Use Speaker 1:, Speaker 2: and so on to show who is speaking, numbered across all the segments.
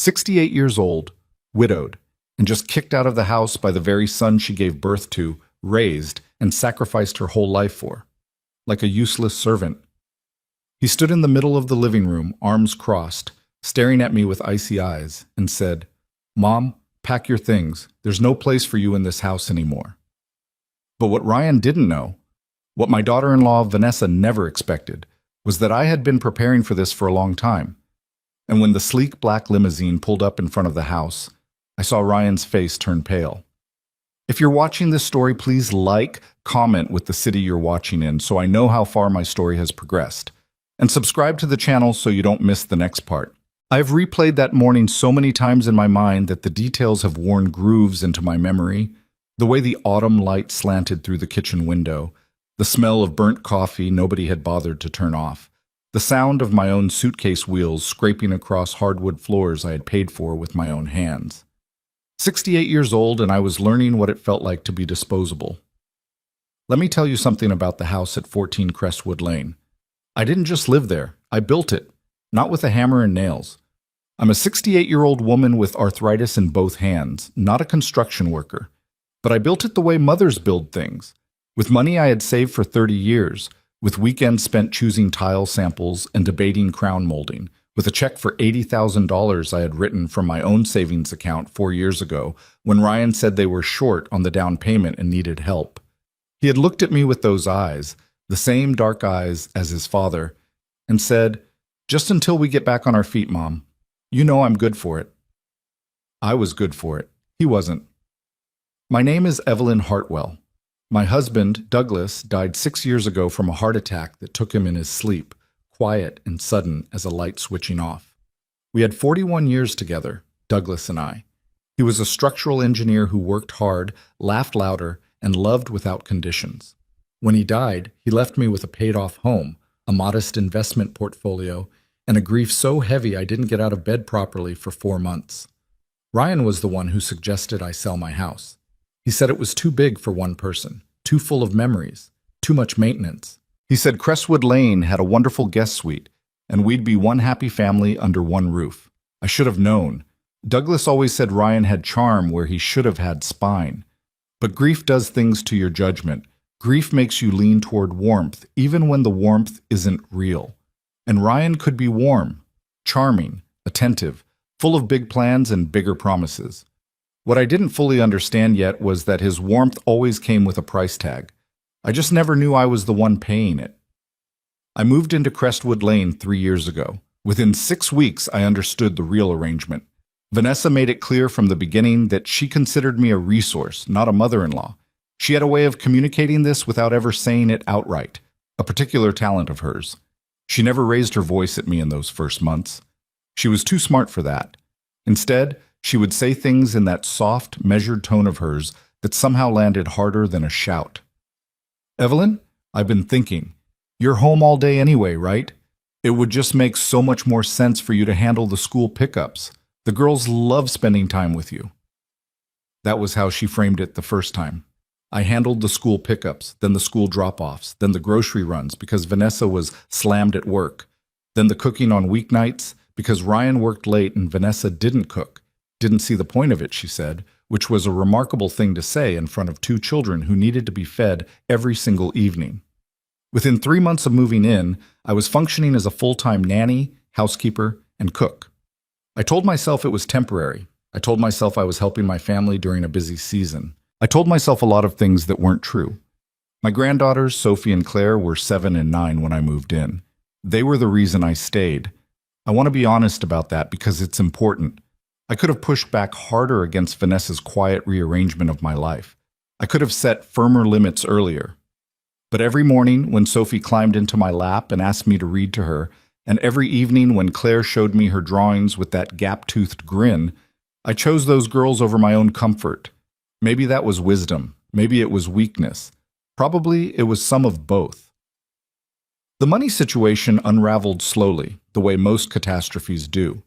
Speaker 1: 68 years old, widowed, and just kicked out of the house by the very son she gave birth to, raised, and sacrificed her whole life for, like a useless servant. He stood in the middle of the living room, arms crossed, staring at me with icy eyes, and said, "Mom, pack your things. There's no place for you in this house anymore." But what Ryan didn't know, what my daughter-in-law Vanessa never expected, was that I had been preparing for this for a long time. And when the sleek black limousine pulled up in front of the house, I saw Ryan's face turn pale. If you're watching this story, please like, comment with the city you're watching in so I know how far my story has progressed. And subscribe to the channel so you don't miss the next part. I've replayed that morning so many times in my mind that the details have worn grooves into my memory. The way the autumn light slanted through the kitchen window, the smell of burnt coffee nobody had bothered to turn off, the sound of my own suitcase wheels scraping across hardwood floors I had paid for with my own hands. 68 years old, and I was learning what it felt like to be disposable. Let me tell you something about the house at 14 Crestwood Lane. I didn't just live there, I built it, not with a hammer and nails. I'm a 68-year-old woman with arthritis in both hands, not a construction worker. But I built it the way mothers build things, with money I had saved for 30 years, with weekends spent choosing tile samples and debating crown molding, with a check for $80,000 I had written from my own savings account 4 years ago when Ryan said they were short on the down payment and needed help. He had looked at me with those eyes, the same dark eyes as his father, and said, "Just until we get back on our feet, Mom. You know I'm good for it." I was good for it. He wasn't. My name is Evelyn Hartwell. My husband, Douglas, died 6 years ago from a heart attack that took him in his sleep, quiet and sudden as a light switching off. We had 41 years together, Douglas and I. He was a structural engineer who worked hard, laughed louder, and loved without conditions. When he died, he left me with a paid-off home, a modest investment portfolio, and a grief so heavy I didn't get out of bed properly for 4 months. Ryan was the one who suggested I sell my house. He said it was too big for one person, too full of memories, too much maintenance. He said Crestwood Lane had a wonderful guest suite, and we'd be one happy family under one roof. I should have known. Douglas always said Ryan had charm where he should have had spine. But grief does things to your judgment. Grief makes you lean toward warmth, even when the warmth isn't real. And Ryan could be warm, charming, attentive, full of big plans and bigger promises. What I didn't fully understand yet was that his warmth always came with a price tag. I just never knew I was the one paying it. I moved into Crestwood Lane 3 years ago. Within 6 weeks, I understood the real arrangement. Vanessa made it clear from the beginning that she considered me a resource, not a mother-in-law. She had a way of communicating this without ever saying it outright, a particular talent of hers. She never raised her voice at me in those first months. She was too smart for that. Instead, she would say things in that soft, measured tone of hers that somehow landed harder than a shout. "Evelyn, I've been thinking. You're home all day anyway, right? It would just make so much more sense for you to handle the school pickups. The girls love spending time with you." That was how she framed it the first time. I handled the school pickups, then the school drop-offs, then the grocery runs because Vanessa was slammed at work, then the cooking on weeknights because Ryan worked late and Vanessa didn't cook. Didn't see the point of it, she said, which was a remarkable thing to say in front of 2 children who needed to be fed every single evening. Within 3 months of moving in, I was functioning as a full-time nanny, housekeeper, and cook. I told myself it was temporary. I told myself I was helping my family during a busy season. I told myself a lot of things that weren't true. My granddaughters, Sophie and Claire, were 7 and 9 when I moved in. They were the reason I stayed. I want to be honest about that because it's important. I could have pushed back harder against Vanessa's quiet rearrangement of my life. I could have set firmer limits earlier. But every morning when Sophie climbed into my lap and asked me to read to her, and every evening when Claire showed me her drawings with that gap-toothed grin, I chose those girls over my own comfort. Maybe that was wisdom. Maybe it was weakness. Probably it was some of both. The money situation unraveled slowly, the way most catastrophes do.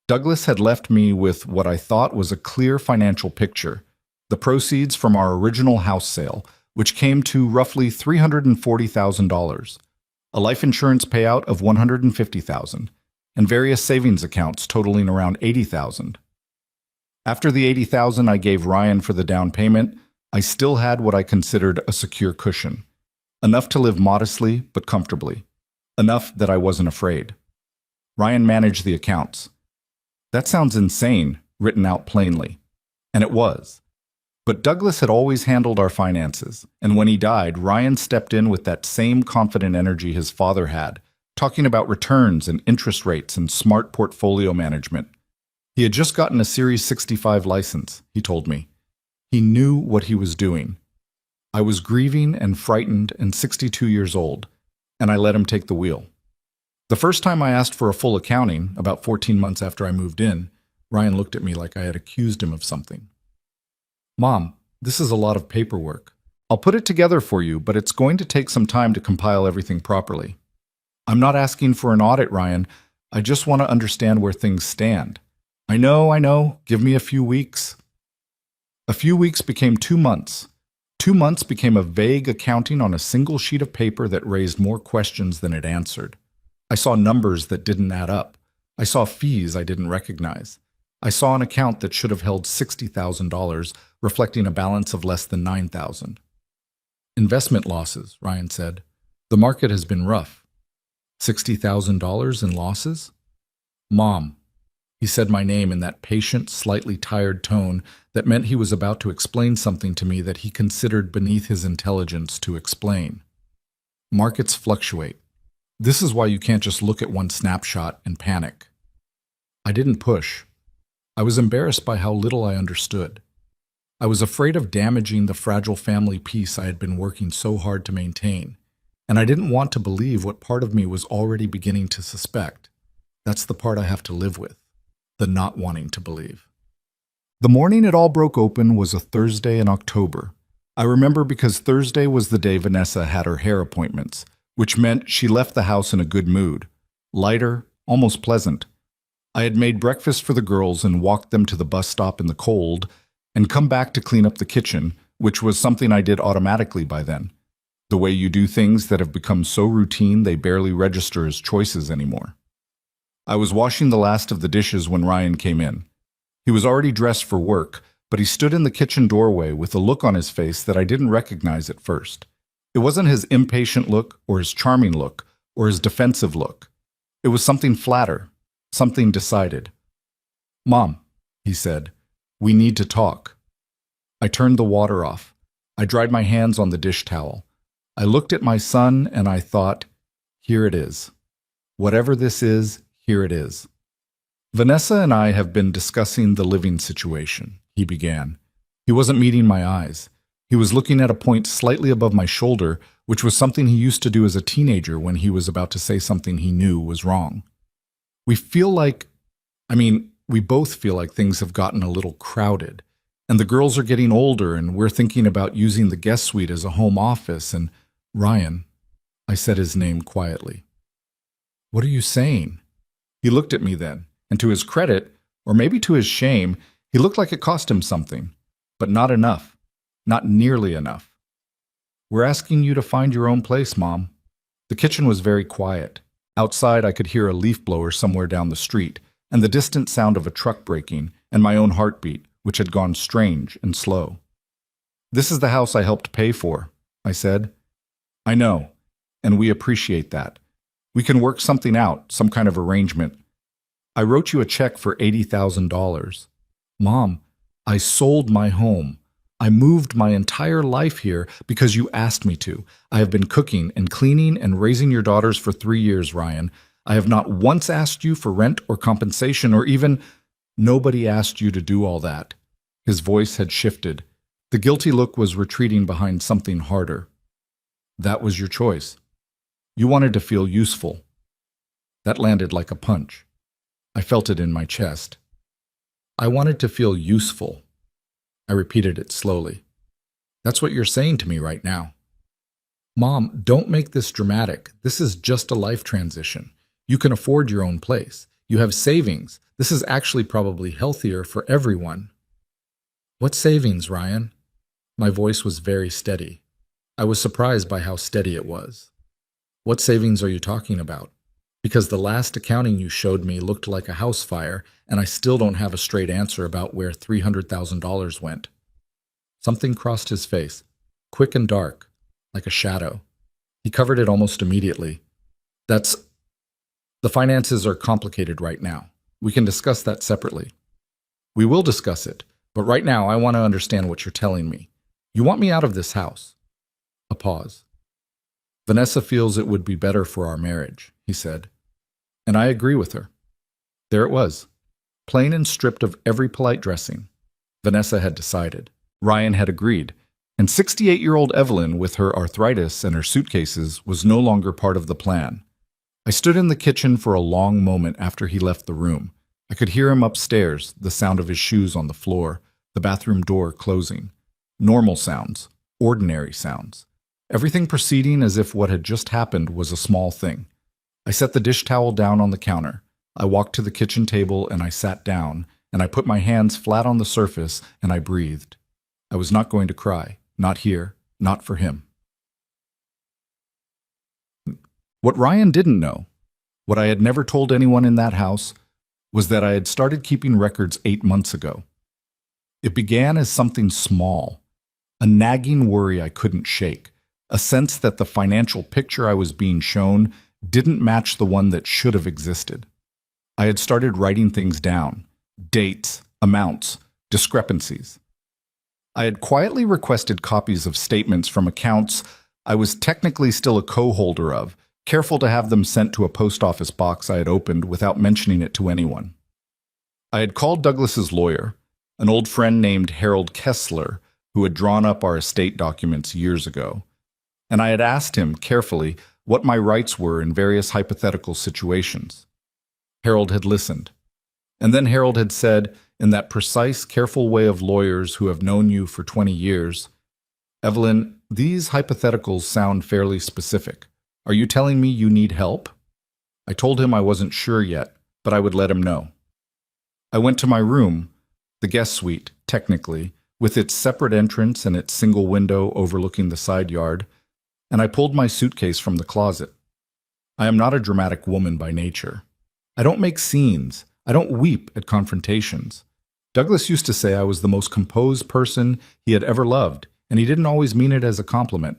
Speaker 1: Douglas had left me with what I thought was a clear financial picture, the proceeds from our original house sale, which came to roughly $340,000, a life insurance payout of $150,000, and various savings accounts totaling around $80,000. After the $80,000 I gave Ryan for the down payment, I still had what I considered a secure cushion, enough to live modestly but comfortably, enough that I wasn't afraid. Ryan managed the accounts. That sounds insane, written out plainly. And it was. But Douglas had always handled our finances, and when he died, Ryan stepped in with that same confident energy his father had, talking about returns and interest rates and smart portfolio management. He had just gotten a Series 65 license, he told me. He knew what he was doing. I was grieving and frightened and 62 years old, and I let him take the wheel. The first time I asked for a full accounting, about 14 months after I moved in, Ryan looked at me like I had accused him of something. Mom, this is a lot of paperwork. I'll put it together for you, but it's going to take some time to compile everything properly. I'm not asking for an audit, Ryan. I just want to understand where things stand. I know. Give me a few weeks. A few weeks became 2 months. 2 months became a vague accounting on a single sheet of paper that raised more questions than it answered. I saw numbers that didn't add up. I saw fees I didn't recognize. I saw an account that should have held $60,000, reflecting a balance of less than $9,000. Investment losses, Ryan said. The market has been rough. $60,000 in losses? Mom. He said my name in that patient, slightly tired tone that meant he was about to explain something to me that he considered beneath his intelligence to explain. Markets fluctuate. This is why you can't just look at one snapshot and panic. I didn't push. I was embarrassed by how little I understood. I was afraid of damaging the fragile family peace I had been working so hard to maintain, and I didn't want to believe what part of me was already beginning to suspect. That's the part I have to live with, the not wanting to believe. The morning it all broke open was a Thursday in October. I remember because Thursday was the day Vanessa had her hair appointments, which meant she left the house in a good mood, lighter, almost pleasant. I had made breakfast for the girls and walked them to the bus stop in the cold, and come back to clean up the kitchen, which was something I did automatically by then, the way you do things that have become so routine they barely register as choices anymore. I was washing the last of the dishes when Ryan came in. He was already dressed for work, but he stood in the kitchen doorway with a look on his face that I didn't recognize at first. It wasn't his impatient look or his charming look or his defensive look. It was something flatter, something decided. Mom, he said, we need to talk. I turned the water off. I dried my hands on the dish towel. I looked at my son and I thought, here it is. Whatever this is, here it is. Vanessa and I have been discussing the living situation, he began. He wasn't meeting my eyes. He was looking at a point slightly above my shoulder, which was something he used to do as a teenager when he was about to say something he knew was wrong. We both feel like things have gotten a little crowded, and the girls are getting older, and we're thinking about using the guest suite as a home office, and Ryan, I said his name quietly. What are you saying? He looked at me then, and to his credit, or maybe to his shame, he looked like it cost him something, but not enough, not nearly enough. We're asking you to find your own place, Mom. The kitchen was very quiet. Outside, I could hear a leaf blower somewhere down the street, and the distant sound of a truck braking, and my own heartbeat, which had gone strange and slow. This is the house I helped pay for, I said. I know, and we appreciate that. We can work something out, some kind of arrangement. I wrote you a check for $80,000. Mom, I sold my home. I moved my entire life here because you asked me to. I have been cooking and cleaning and raising your daughters for 3 years, Ryan. I have not once asked you for rent or compensation or even... Nobody asked you to do all that. His voice had shifted. The guilty look was retreating behind something harder. That was your choice. You wanted to feel useful. That landed like a punch. I felt it in my chest. I wanted to feel useful. I repeated it slowly. That's what you're saying to me right now. Mom, don't make this dramatic. This is just a life transition. You can afford your own place. You have savings. This is actually probably healthier for everyone. What savings, Ryan? My voice was very steady. I was surprised by how steady it was. What savings are you talking about? Because the last accounting you showed me looked like a house fire, and I still don't have a straight answer about where $300,000 went. Something crossed his face, quick and dark, like a shadow. He covered it almost immediately. The finances are complicated right now. We can discuss that separately. We will discuss it, but right now I want to understand what you're telling me. You want me out of this house. A pause. Vanessa feels it would be better for our marriage, he said. And I agree with her. There it was, plain and stripped of every polite dressing. Vanessa had decided. Ryan had agreed. And 68-year-old Evelyn, with her arthritis and her suitcases, was no longer part of the plan. I stood in the kitchen for a long moment after he left the room. I could hear him upstairs, the sound of his shoes on the floor, the bathroom door closing. Normal sounds, ordinary sounds. Everything proceeding as if what had just happened was a small thing. I set the dish towel down on the counter. I walked to the kitchen table and I sat down, and I put my hands flat on the surface and I breathed. I was not going to cry, not here, not for him. What Ryan didn't know, what I had never told anyone in that house, was that I had started keeping records 8 months ago. It began as something small, a nagging worry I couldn't shake, a sense that the financial picture I was being shown didn't match the one that should have existed. I had started writing things down, dates, amounts, discrepancies. I had quietly requested copies of statements from accounts I was technically still a co-holder of, careful to have them sent to a post office box I had opened without mentioning it to anyone. I had called Douglas's lawyer, an old friend named Harold Kessler, who had drawn up our estate documents years ago, and I had asked him carefully what my rights were in various hypothetical situations. Harold had listened. And then Harold had said, in that precise, careful way of lawyers who have known you for 20 years, Evelyn, these hypotheticals sound fairly specific. Are you telling me you need help? I told him I wasn't sure yet, but I would let him know. I went to my room, the guest suite, technically, with its separate entrance and its single window overlooking the side yard, and I pulled my suitcase from the closet. I am not a dramatic woman by nature. I don't make scenes. I don't weep at confrontations. Douglas used to say I was the most composed person he had ever loved, and he didn't always mean it as a compliment.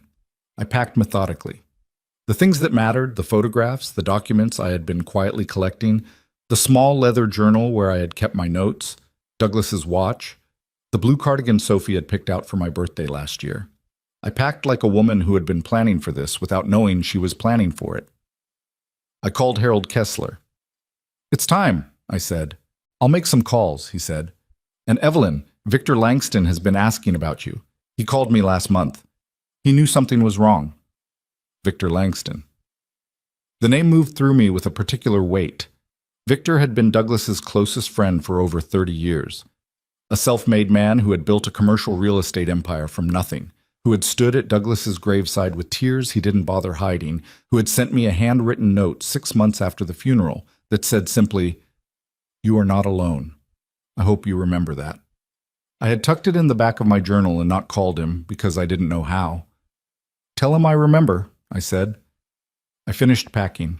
Speaker 1: I packed methodically. The things that mattered, the photographs, the documents I had been quietly collecting, the small leather journal where I had kept my notes, Douglas's watch, the blue cardigan Sophie had picked out for my birthday last year. I packed like a woman who had been planning for this without knowing she was planning for it. I called Harold Kessler. It's time, I said. I'll make some calls, he said. And Evelyn, Victor Langston has been asking about you. He called me last month. He knew something was wrong. Victor Langston. The name moved through me with a particular weight. Victor had been Douglas's closest friend for over 30 years. A self-made man who had built a commercial real estate empire from nothing, who had stood at Douglas's graveside with tears he didn't bother hiding, who had sent me a handwritten note 6 months after the funeral that said simply, "You are not alone. I hope you remember that." I had tucked it in the back of my journal and not called him because I didn't know how. "Tell him I remember," I said. I finished packing.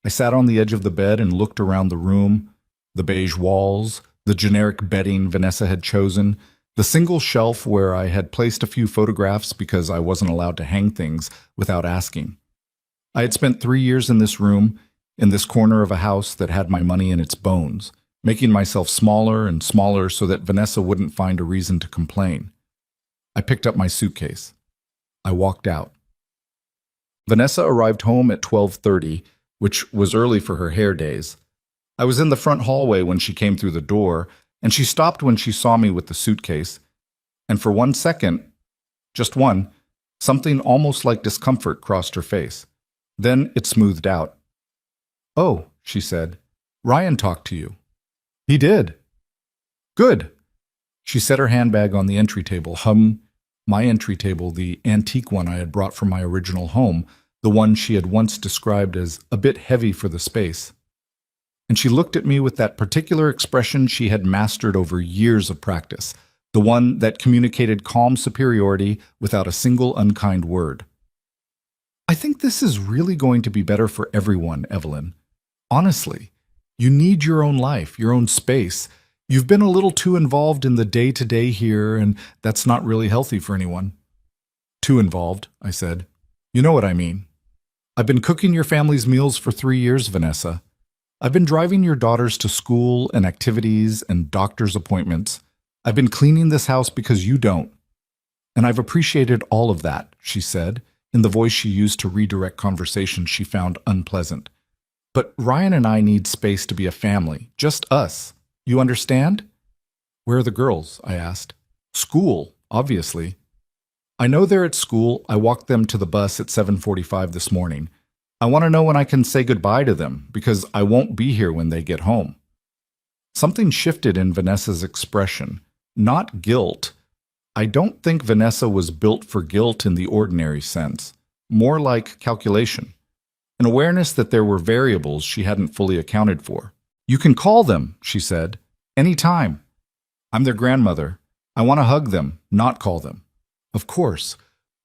Speaker 1: I sat on the edge of the bed and looked around the room, the beige walls, the generic bedding Vanessa had chosen, the single shelf where I had placed a few photographs because I wasn't allowed to hang things without asking. I had spent 3 years in this room, in this corner of a house that had my money in its bones, making myself smaller and smaller so that Vanessa wouldn't find a reason to complain. I picked up my suitcase. I walked out. Vanessa arrived home at 12:30, which was early for her hair days. I was in the front hallway when she came through the door, and she stopped when she saw me with the suitcase. And for 1 second, just one, something almost like discomfort crossed her face. Then it smoothed out. "Oh," she said, "Ryan talked to you." "He did." "Good." She set her handbag on the entry table. My entry table, the antique one I had brought from my original home, the one she had once described as a bit heavy for the space. And she looked at me with that particular expression she had mastered over years of practice, the one that communicated calm superiority without a single unkind word. "I think this is really going to be better for everyone, Evelyn," Honestly, you need your own life, your own space. You've been a little too involved in the day-to-day here, and that's not really healthy for anyone. Too involved, I said. You know what I mean. I've been cooking your family's meals for 3 years, Vanessa. I've been driving your daughters to school and activities and doctor's appointments. I've been cleaning this house because you don't. And I've appreciated all of that, she said, in the voice she used to redirect conversations she found unpleasant. But Ryan and I need space to be a family, just us. You understand? Where are the girls? I asked. School, obviously. I know they're at school. I walked them to the bus at 7:45 this morning. I want to know when I can say goodbye to them, because I won't be here when they get home. Something shifted in Vanessa's expression. Not guilt. I don't think Vanessa was built for guilt in the ordinary sense. More like calculation. An awareness that there were variables she hadn't fully accounted for. You can call them, she said. Any time. I'm their grandmother. I want to hug them, not call them. Of course.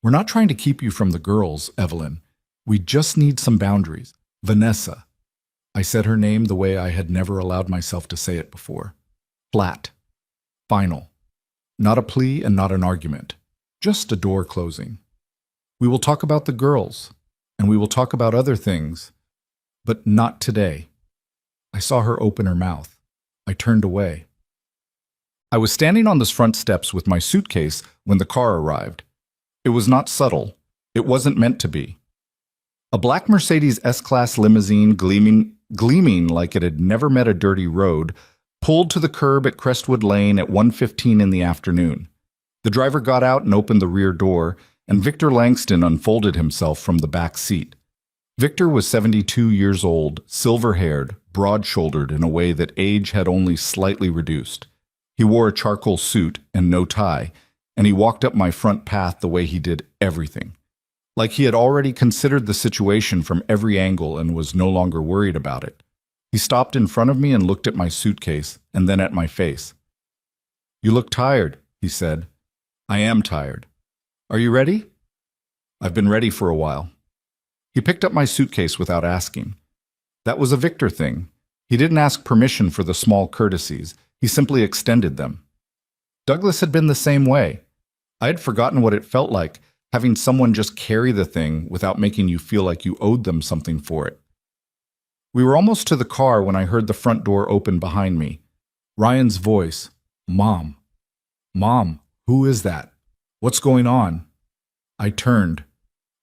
Speaker 1: We're not trying to keep you from the girls, Evelyn. We just need some boundaries. Vanessa. I said her name the way I had never allowed myself to say it before. Flat. Final. Not a plea and not an argument. Just a door closing. We will talk about the girls, and we will talk about other things, but not today. I saw her open her mouth. I turned away. I was standing on the front steps with my suitcase when the car arrived. It was not subtle. It wasn't meant to be. A black Mercedes S-Class limousine gleaming like it had never met a dirty road, pulled to the curb at Crestwood Lane at 1:15 in the afternoon. The driver got out and opened the rear door, and Victor Langston unfolded himself from the back seat. Victor was 72 years old, silver-haired, broad-shouldered in a way that age had only slightly reduced. He wore a charcoal suit and no tie, and he walked up my front path the way he did everything. Like he had already considered the situation from every angle and was no longer worried about it. He stopped in front of me and looked at my suitcase, and then at my face. You look tired, he said. I am tired. Are you ready? I've been ready for a while. He picked up my suitcase without asking. That was a Victor thing. He didn't ask permission for the small courtesies. He simply extended them. Douglas had been the same way. I had forgotten what it felt like, having someone just carry the thing without making you feel like you owed them something for it. We were almost to the car when I heard the front door open behind me. Ryan's voice. Mom. Mom, who is that? What's going on? I turned.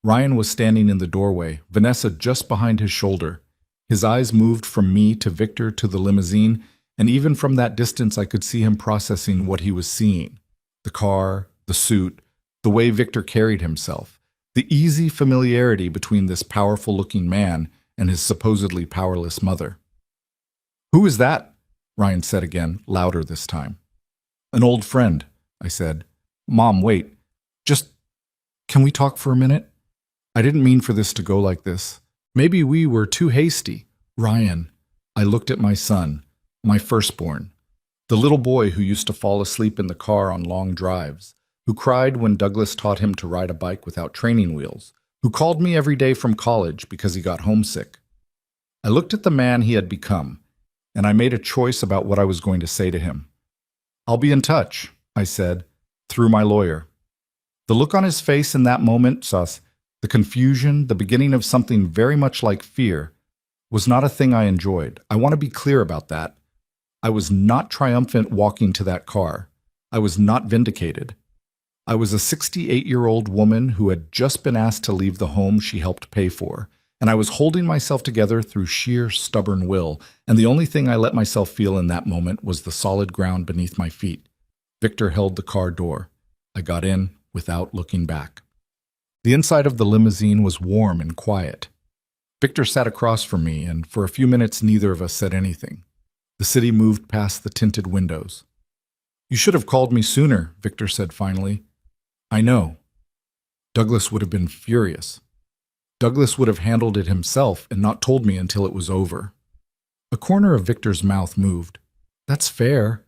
Speaker 1: Ryan was standing in the doorway, Vanessa just behind his shoulder. His eyes moved from me to Victor to the limousine, and even from that distance I could see him processing what he was seeing. The car, the suit, the way Victor carried himself, the easy familiarity between this powerful-looking man and his supposedly powerless mother. Who is that? Ryan said again, louder this time. An old friend, I said. Mom, wait. Can we talk for a minute? I didn't mean for this to go like this. Maybe we were too hasty. Ryan. I looked at my son, my firstborn, the little boy who used to fall asleep in the car on long drives, who cried when Douglas taught him to ride a bike without training wheels, who called me every day from college because he got homesick. I looked at the man he had become, and I made a choice about what I was going to say to him. I'll be in touch, I said, through my lawyer. The look on his face in that moment, the confusion, the beginning of something very much like fear, was not a thing I enjoyed. I want to be clear about that. I was not triumphant walking to that car. I was not vindicated. I was a 68-year-old woman who had just been asked to leave the home she helped pay for, and I was holding myself together through sheer stubborn will, and the only thing I let myself feel in that moment was the solid ground beneath my feet. Victor held the car door. I got in without looking back. The inside of the limousine was warm and quiet. Victor sat across from me, and for a few minutes neither of us said anything. The city moved past the tinted windows. You should have called me sooner, Victor said finally. I know. Douglas would have been furious. Douglas would have handled it himself and not told me until it was over. A corner of Victor's mouth moved. That's fair.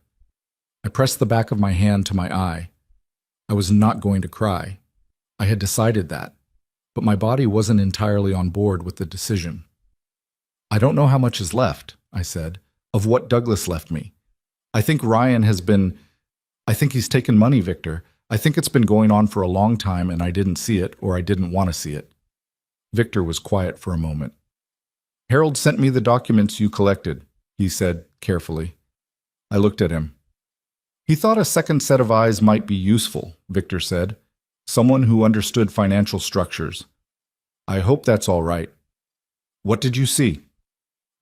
Speaker 1: I pressed the back of my hand to my eye. I was not going to cry. I had decided that, but my body wasn't entirely on board with the decision. I don't know how much is left, I said, of what Douglas left me. I think he's taken money, Victor. I think it's been going on for a long time and I didn't see it, or I didn't want to see it. Victor was quiet for a moment. Harold sent me the documents you collected, he said carefully. I looked at him. He thought a second set of eyes might be useful, Victor said. Someone who understood financial structures. I hope that's all right. What did you see?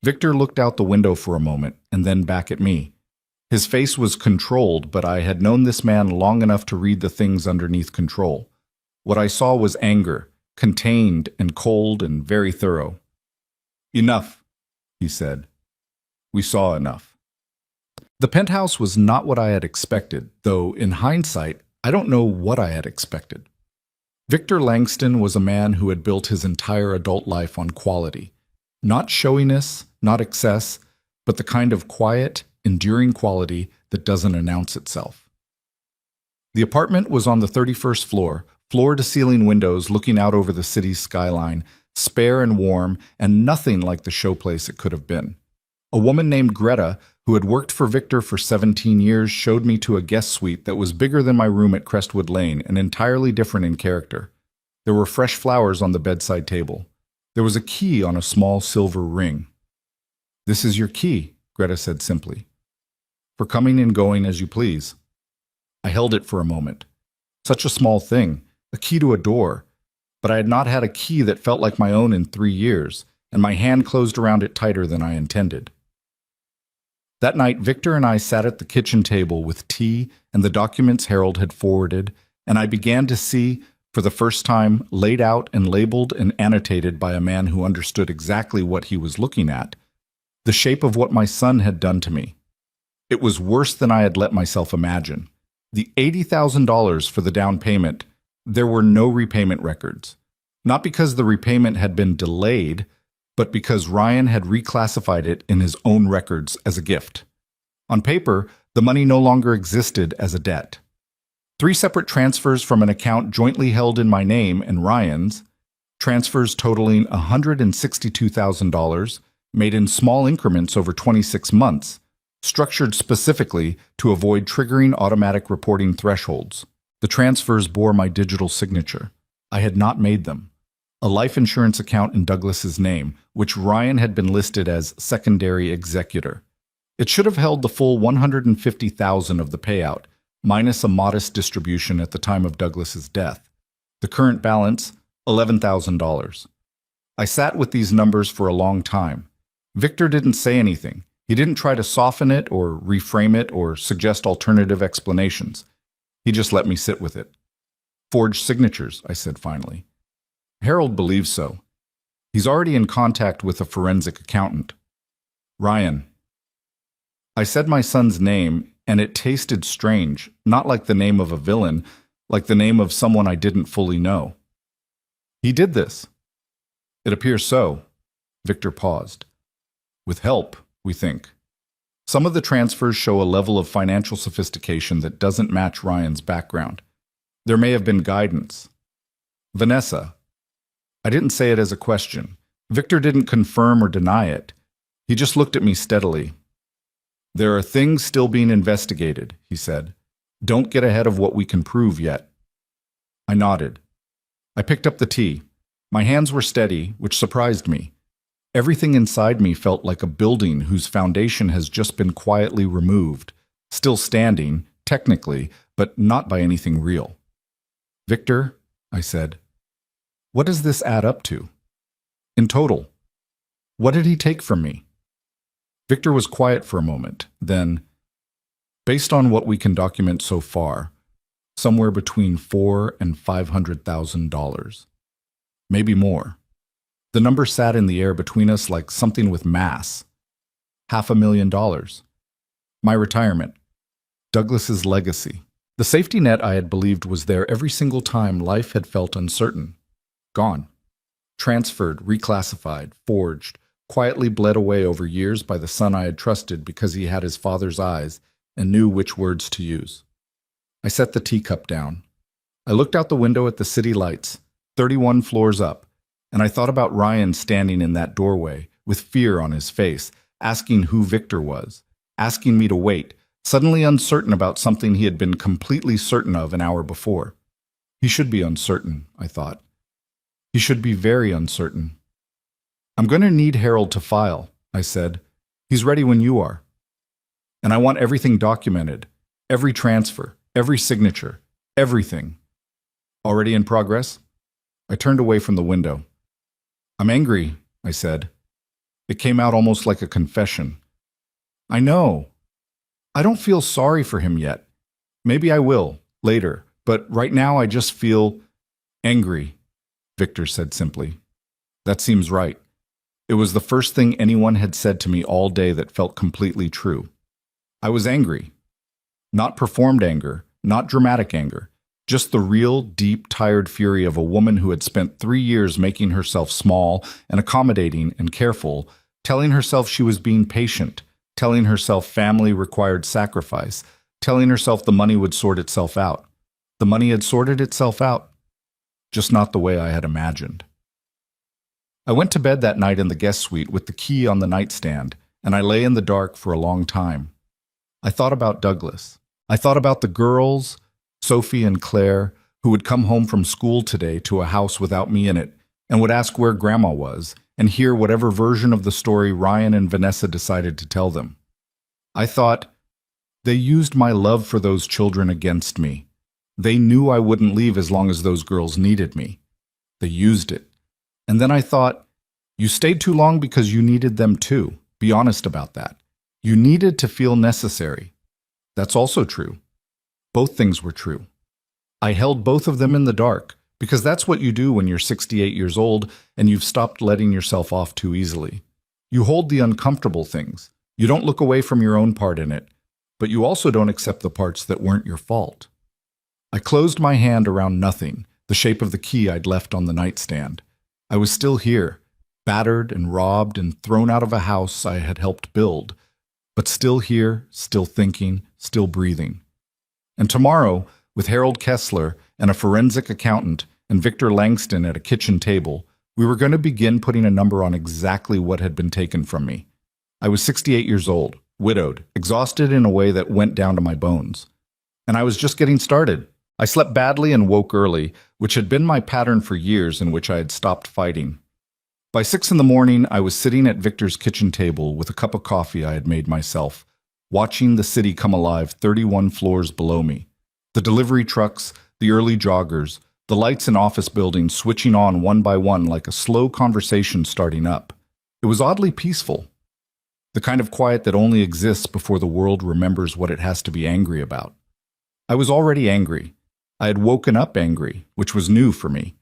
Speaker 1: Victor looked out the window for a moment and then back at me. His face was controlled, but I had known this man long enough to read the things underneath control. What I saw was anger, contained and cold and very thorough. Enough, he said. We saw enough. The penthouse was not what I had expected, though in hindsight, I don't know what I had expected. Victor Langston was a man who had built his entire adult life on quality. Not showiness, not excess, but the kind of quiet, enduring quality that doesn't announce itself. The apartment was on the 31st floor, floor-to-ceiling windows looking out over the city's skyline, spare and warm, and nothing like the showplace it could have been. A woman named Greta, who had worked for Victor for 17 years, showed me to a guest suite that was bigger than my room at Crestwood Lane and entirely different in character. There were fresh flowers on the bedside table. There was a key on a small silver ring. "This is your key," Greta said simply. "For coming and going as you please." I held it for a moment. Such a small thing, a key to a door. But I had not had a key that felt like my own in 3 years, and my hand closed around it tighter than I intended. That night, Victor and I sat at the kitchen table with tea and the documents Harold had forwarded, and I began to see, for the first time, laid out and labeled and annotated by a man who understood exactly what he was looking at, the shape of what my son had done to me. It was worse than I had let myself imagine. The $80,000 for the down payment, there were no repayment records. Not because the repayment had been delayed, but because Ryan had reclassified it in his own records as a gift. On paper, the money no longer existed as a debt. 3 separate transfers from an account jointly held in my name and Ryan's, transfers totaling $162,000, made in small increments over 26 months, structured specifically to avoid triggering automatic reporting thresholds. The transfers bore my digital signature. I had not made them. A life insurance account in Douglas's name, which Ryan had been listed as secondary executor. It should have held the full $150,000 of the payout, minus a modest distribution at the time of Douglas's death. The current balance, $11,000. I sat with these numbers for a long time. Victor didn't say anything. He didn't try to soften it or reframe it or suggest alternative explanations. He just let me sit with it. "Forged signatures," I said finally. "Harold believes so. He's already in contact with a forensic accountant." "Ryan." I said my son's name, and it tasted strange, not like the name of a villain, like the name of someone I didn't fully know. "He did this." "It appears so." Victor paused. "With help, we think. Some of the transfers show a level of financial sophistication that doesn't match Ryan's background. There may have been guidance." "Vanessa." I didn't say it as a question. Victor didn't confirm or deny it. He just looked at me steadily. "There are things still being investigated," he said. "Don't get ahead of what we can prove yet." I nodded. I picked up the tea. My hands were steady, which surprised me. Everything inside me felt like a building whose foundation has just been quietly removed, still standing, technically, but not by anything real. "Victor," I said, "what does this add up to? In total, what did he take from me?" Victor was quiet for a moment, then, "Based on what we can document so far, somewhere between $400,000 and $500,000. Maybe more." The number sat in the air between us like something with mass. $500,000. My retirement. Douglas's legacy. The safety net I had believed was there every single time life had felt uncertain. Gone. Transferred, reclassified, forged, quietly bled away over years by the son I had trusted because he had his father's eyes and knew which words to use. I set the teacup down. I looked out the window at the city lights, 31 floors up, and I thought about Ryan standing in that doorway, with fear on his face, asking who Victor was, asking me to wait, suddenly uncertain about something he had been completely certain of an hour before. He should be uncertain, I thought. He should be very uncertain. I'm going to need Harold to file, I said. He's ready when you are. And I want everything documented, every transfer, every signature, everything. Already in progress? I turned away from the window. I'm angry, I said. It came out almost like a confession. I know. I don't feel sorry for him yet. Maybe I will, later, but right now I just feel angry, Victor said simply. That seems right. It was the first thing anyone had said to me all day that felt completely true. I was angry. Not performed anger, not dramatic anger, just the real, deep, tired fury of a woman who had spent 3 years making herself small and accommodating and careful, telling herself she was being patient, telling herself family required sacrifice, telling herself the money would sort itself out. The money had sorted itself out, just not the way I had imagined. I went to bed that night in the guest suite with the key on the nightstand, and I lay in the dark for a long time. I thought about Douglas. I thought about the girls, Sophie and Claire, who would come home from school today to a house without me in it and would ask where Grandma was and hear whatever version of the story Ryan and Vanessa decided to tell them. I thought, they used my love for those children against me. They knew I wouldn't leave as long as those girls needed me. They used it. And then I thought, you stayed too long because you needed them too. Be honest about that. You needed to feel necessary. That's also true. Both things were true. I held both of them in the dark, because that's what you do when you're 68 years old and you've stopped letting yourself off too easily. You hold the uncomfortable things. You don't look away from your own part in it, but you also don't accept the parts that weren't your fault. I closed my hand around nothing, the shape of the key I'd left on the nightstand. I was still here, battered and robbed and thrown out of a house I had helped build, but still here, still thinking, still breathing. And tomorrow, with Harold Kessler and a forensic accountant and Victor Langston at a kitchen table, we were going to begin putting a number on exactly what had been taken from me. I was 68 years old, widowed, exhausted in a way that went down to my bones. And I was just getting started. I slept badly and woke early, which had been my pattern for years in which I had stopped fighting. By 6 in the morning, I was sitting at Victor's kitchen table with a cup of coffee I had made myself, watching the city come alive 31 floors below me. The delivery trucks, the early joggers, the lights in office buildings switching on one by one like a slow conversation starting up. It was oddly peaceful. The kind of quiet that only exists before the world remembers what it has to be angry about. I was already angry. I had woken up angry, which was new for me.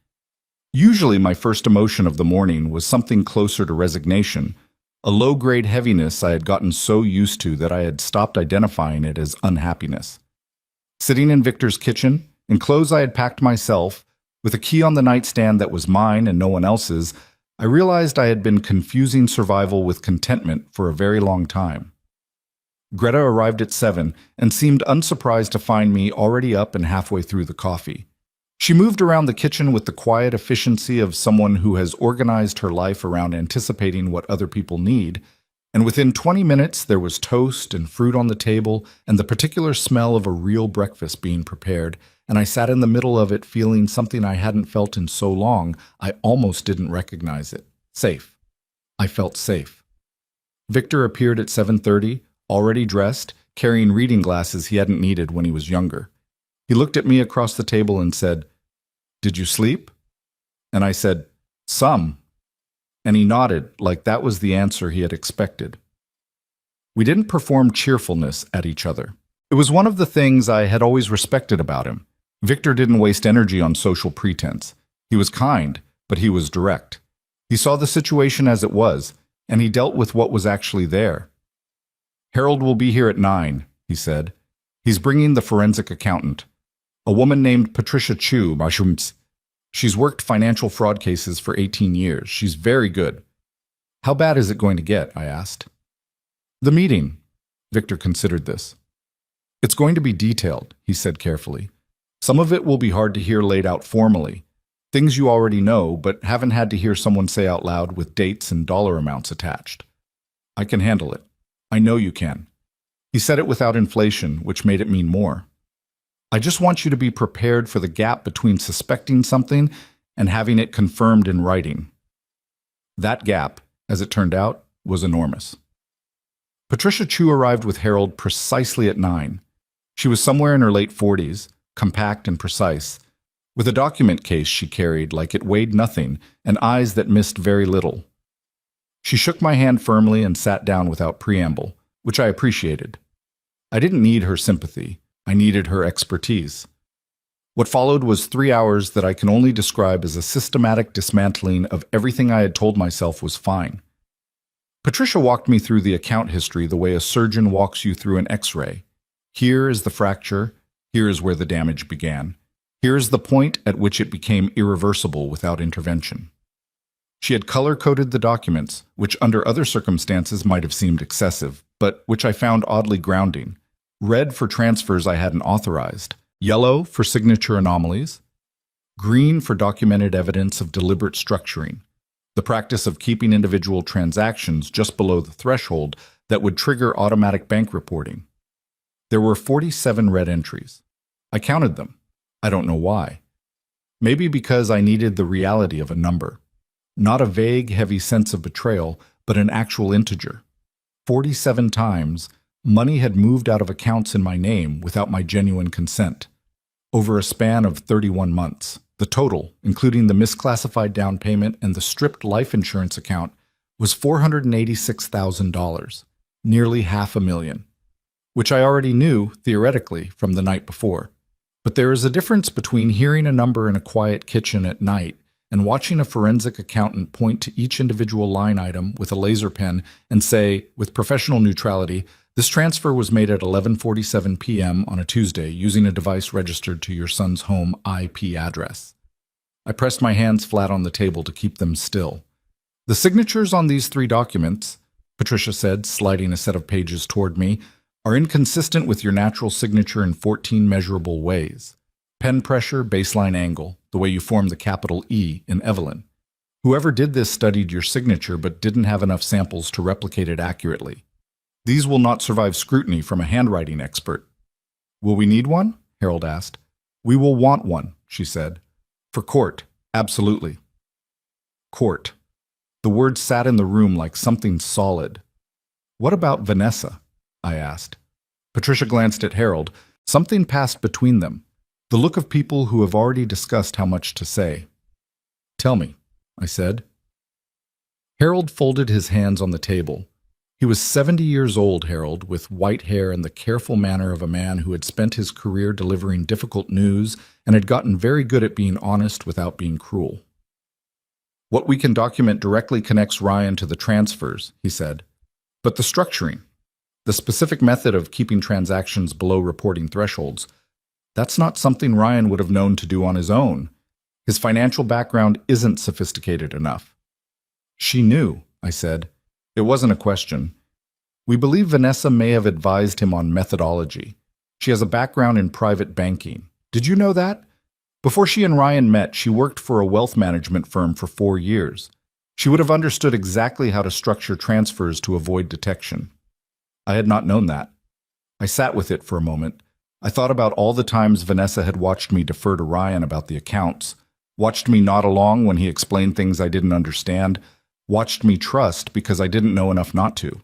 Speaker 1: Usually my first emotion of the morning was something closer to resignation, a low-grade heaviness I had gotten so used to that I had stopped identifying it as unhappiness. Sitting in Victor's kitchen, in clothes I had packed myself, with a key on the nightstand that was mine and no one else's, I realized I had been confusing survival with contentment for a very long time. Greta arrived at 7 and seemed unsurprised to find me already up and halfway through the coffee. She moved around the kitchen with the quiet efficiency of someone who has organized her life around anticipating what other people need, and within 20 minutes there was toast and fruit on the table and the particular smell of a real breakfast being prepared, and I sat in the middle of it feeling something I hadn't felt in so long I almost didn't recognize it. Safe. I felt safe. Victor appeared at 7:30, already dressed, carrying reading glasses he hadn't needed when he was younger. He looked at me across the table and said, "Did you sleep?" And I said, "Some." And he nodded like that was the answer he had expected. We didn't perform cheerfulness at each other. It was one of the things I had always respected about him. Victor didn't waste energy on social pretense. He was kind, but he was direct. He saw the situation as it was, and he dealt with what was actually there. "Harold will be here at 9, he said. "He's bringing the forensic accountant. A woman named Patricia Chu, she's worked financial fraud cases for 18 years. She's very good." "How bad is it going to get?" I asked. "The meeting." Victor considered this. "It's going to be detailed," he said carefully. "Some of it will be hard to hear laid out formally. Things you already know, but haven't had to hear someone say out loud with dates and dollar amounts attached. I can handle it. I know you can. He said it without inflation, which made it mean more. I just want you to be prepared for the gap between suspecting something and having it confirmed in writing. That gap, as it turned out, was enormous. Patricia Chu arrived with Harold precisely at 9. She was somewhere in her late 40s, compact and precise, with a document case she carried like it weighed nothing and eyes that missed very little. She shook my hand firmly and sat down without preamble, which I appreciated. I didn't need her sympathy. I needed her expertise. What followed was 3 hours that I can only describe as a systematic dismantling of everything I had told myself was fine. Patricia walked me through the account history the way a surgeon walks you through an X-ray. Here is the fracture. Here is where the damage began. Here is the point at which it became irreversible without intervention. She had color-coded the documents, which under other circumstances might have seemed excessive, but which I found oddly grounding. Red for transfers I hadn't authorized, yellow for signature anomalies, green for documented evidence of deliberate structuring, the practice of keeping individual transactions just below the threshold that would trigger automatic bank reporting. There were 47 red entries. I counted them. I don't know why. Maybe because I needed the reality of a number. Not a vague, heavy sense of betrayal, but an actual integer. 47 times, money had moved out of accounts in my name without my genuine consent. Over a span of 31 months, the total, including the misclassified down payment and the stripped life insurance account, was $486,000, nearly $500,000, which I already knew, theoretically, from the night before. But there is a difference between hearing a number in a quiet kitchen at night and watching a forensic accountant point to each individual line item with a laser pen and say, with professional neutrality, this transfer was made at 11:47 p.m. on a Tuesday using a device registered to your son's home IP address. I pressed my hands flat on the table to keep them still. The signatures on these 3 documents, Patricia said, sliding a set of pages toward me, are inconsistent with your natural signature in 14 measurable ways. Pen pressure, baseline angle, the way you form the capital E in Evelyn. Whoever did this studied your signature but didn't have enough samples to replicate it accurately. These will not survive scrutiny from a handwriting expert. Will we need one? Harold asked. We will want one, she said. For court, absolutely. Court. The word sat in the room like something solid. What about Vanessa? I asked. Patricia glanced at Harold. Something passed between them. The look of people who have already discussed how much to say. Tell me, I said. Harold folded his hands on the table. He was 70 years old, Harold, with white hair and the careful manner of a man who had spent his career delivering difficult news and had gotten very good at being honest without being cruel. What we can document directly connects Ryan to the transfers, he said. But the structuring, the specific method of keeping transactions below reporting thresholds, that's not something Ryan would have known to do on his own. His financial background isn't sophisticated enough. She knew, I said. It wasn't a question. We believe Vanessa may have advised him on methodology. She has a background in private banking. Did you know that? Before she and Ryan met, she worked for a wealth management firm for 4 years. She would have understood exactly how to structure transfers to avoid detection. I had not known that. I sat with it for a moment. I thought about all the times Vanessa had watched me defer to Ryan about the accounts, watched me nod along when he explained things I didn't understand, watched me trust because I didn't know enough not to.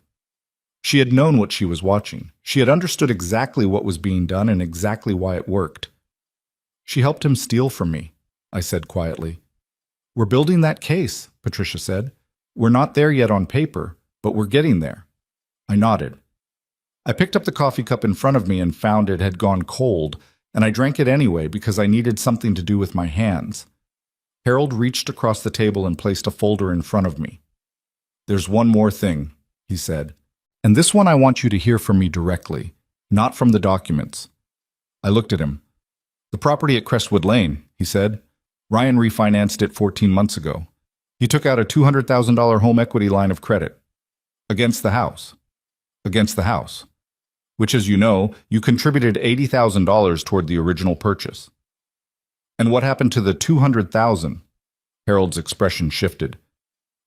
Speaker 1: She had known what she was watching. She had understood exactly what was being done and exactly why it worked. She helped him steal from me, I said quietly. We're building that case, Patricia said. We're not there yet on paper, but we're getting there. I nodded. I picked up the coffee cup in front of me and found it had gone cold, and I drank it anyway because I needed something to do with my hands. Harold reached across the table and placed a folder in front of me. There's one more thing, he said, and this one I want you to hear from me directly, not from the documents. I looked at him. The property at Crestwood Lane, he said. Ryan refinanced it 14 months ago. He took out a $200,000 home equity line of credit. Against the house. Against the house. Which, as you know, you contributed $80,000 toward the original purchase. And what happened to the 200,000? Harold's expression shifted.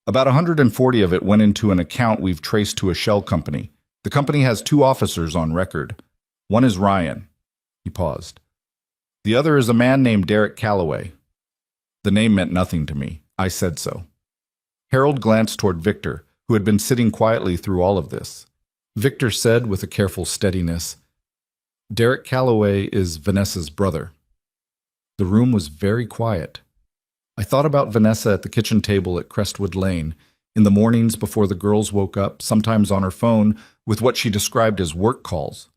Speaker 1: About 140 of it went into an account we've traced to a shell company. The company has 2 officers on record. One is Ryan. He paused. The other is a man named Derek Calloway. The name meant nothing to me. I said so. Harold glanced toward Victor, who had been sitting quietly through all of this. Victor said with a careful steadiness, Derek Calloway is Vanessa's brother. The room was very quiet. I thought about Vanessa at the kitchen table at Crestwood Lane, in the mornings before the girls woke up, sometimes on her phone, with what she described as work calls.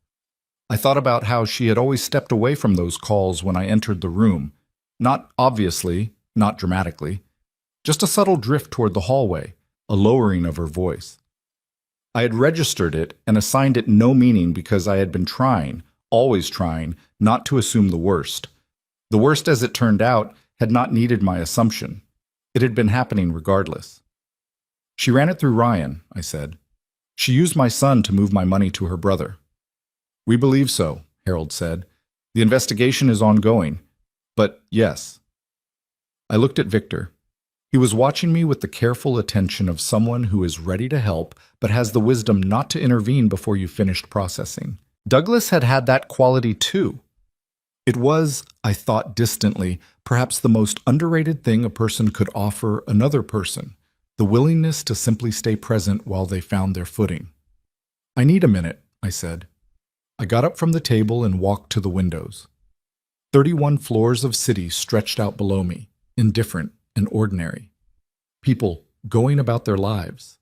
Speaker 1: I thought about how she had always stepped away from those calls when I entered the room, not obviously, not dramatically, just a subtle drift toward the hallway, a lowering of her voice. I had registered it and assigned it no meaning because I had been trying, always trying, not to assume the worst. The worst, as it turned out, had not needed my assumption. It had been happening regardless. She ran it through Ryan, I said. She used my son to move my money to her brother. We believe so, Harold said. The investigation is ongoing. But yes. I looked at Victor. He was watching me with the careful attention of someone who is ready to help but has the wisdom not to intervene before you finished processing. Douglas had had that quality too. It was, I thought distantly, perhaps the most underrated thing a person could offer another person, the willingness to simply stay present while they found their footing. I need a minute, I said. I got up from the table and walked to the windows. 31 floors of city stretched out below me, indifferent and ordinary. People going about their lives,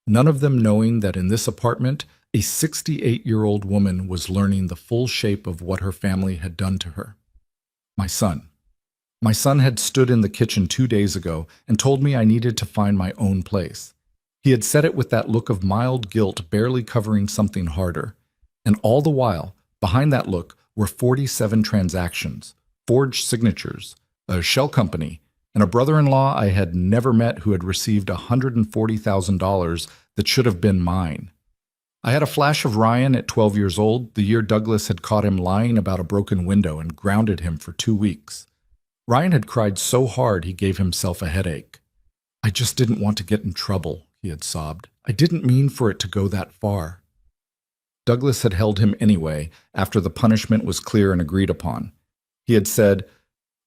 Speaker 1: none of them knowing that in this apartment, a 68-year-old woman was learning the full shape of what her family had done to her. My son. My son had stood in the kitchen 2 days ago and told me I needed to find my own place. He had said it with that look of mild guilt barely covering something harder. And all the while, behind that look were 47 transactions, forged signatures, a shell company, and a brother-in-law I had never met who had received $140,000 that should have been mine. I had a flash of Ryan at 12 years old, the year Douglas had caught him lying about a broken window and grounded him for 2 weeks. Ryan had cried so hard he gave himself a headache. I just didn't want to get in trouble, he had sobbed. I didn't mean for it to go that far. Douglas had held him anyway, after the punishment was clear and agreed upon. He had said,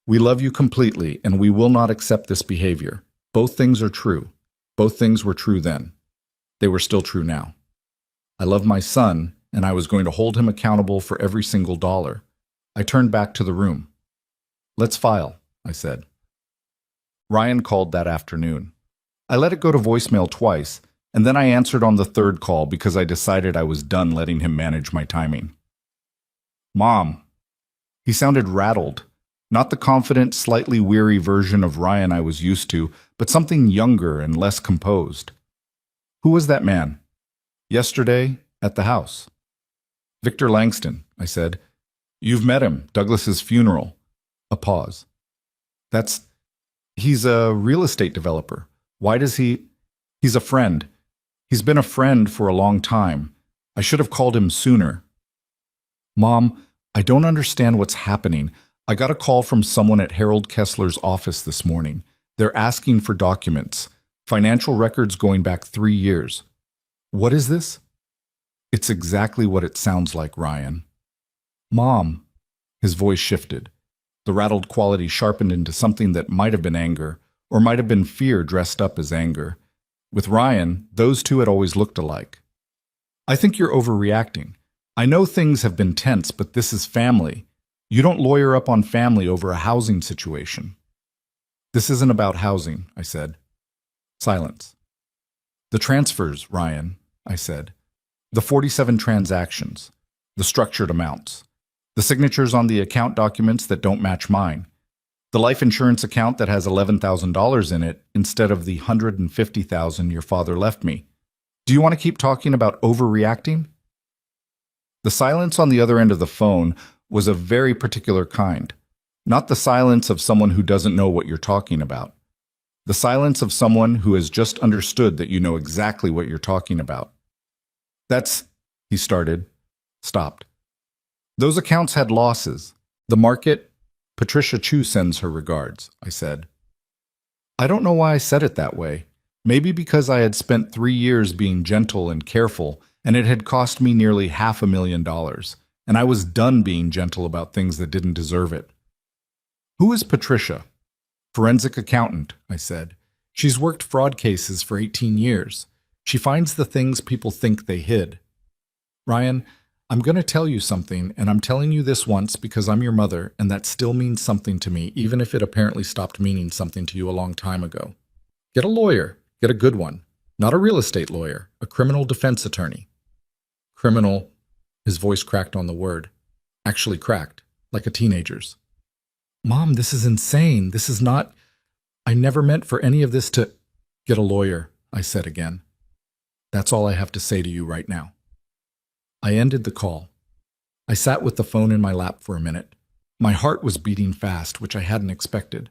Speaker 1: "We love you completely, and we will not accept this behavior. Both things are true. Both things were true then. They were still true now. I love my son, and I was going to hold him accountable for every single dollar." I turned back to the room. "Let's file," I said. Ryan called that afternoon. I let it go to voicemail twice, and then I answered on the 3rd call because I decided I was done letting him manage my timing. "Mom." He sounded rattled. Not the confident, slightly weary version of Ryan I was used to, but something younger and less composed. "Who was that man?" "Yesterday, at the house." "Victor Langston," I said. "You've met him, Douglas's funeral." A pause. He's a real estate developer. Why does he? He's a friend. He's been a friend for a long time. I should have called him sooner." "Mom, I don't understand what's happening. I got a call from someone at Harold Kessler's office this morning. They're asking for documents, financial records going back 3 years. What is this?" "It's exactly what it sounds like, Ryan." "Mom." His voice shifted. The rattled quality sharpened into something that might have been anger, or might have been fear dressed up as anger. With Ryan, those two had always looked alike. "I think you're overreacting. I know things have been tense, but this is family. You don't lawyer up on family over a housing situation." "This isn't about housing," I said. Silence. "The transfers, Ryan," I said. "The 47 transactions, the structured amounts, the signatures on the account documents that don't match mine, the life insurance account that has $11,000 in it instead of the $150,000 your father left me. Do you want to keep talking about overreacting?" The silence on the other end of the phone was a very particular kind. Not the silence of someone who doesn't know what you're talking about. The silence of someone who has just understood that you know exactly what you're talking about. He started, stopped. "Those accounts had losses. The market, Patricia Chu sends her regards, I said. I don't know why I said it that way. Maybe because I had spent 3 years being gentle and careful, and it had cost me nearly $500,000, and I was done being gentle about things that didn't deserve it. Who is Patricia? Forensic accountant, I said. She's worked fraud cases for 18 years. She finds the things people think they hid. Ryan, I'm going to tell you something, and I'm telling you this once because I'm your mother, and that still means something to me, even if it apparently stopped meaning something to you a long time ago. Get a lawyer. Get a good one. Not a real estate lawyer, a criminal defense attorney. Criminal, his voice cracked on the word. Actually cracked, like a teenager's. Mom, this is insane. This is not... I never meant for any of this to... Get a lawyer, I said again. That's all I have to say to you right now. I ended the call. I sat with the phone in my lap for a minute. My heart was beating fast, which I hadn't expected.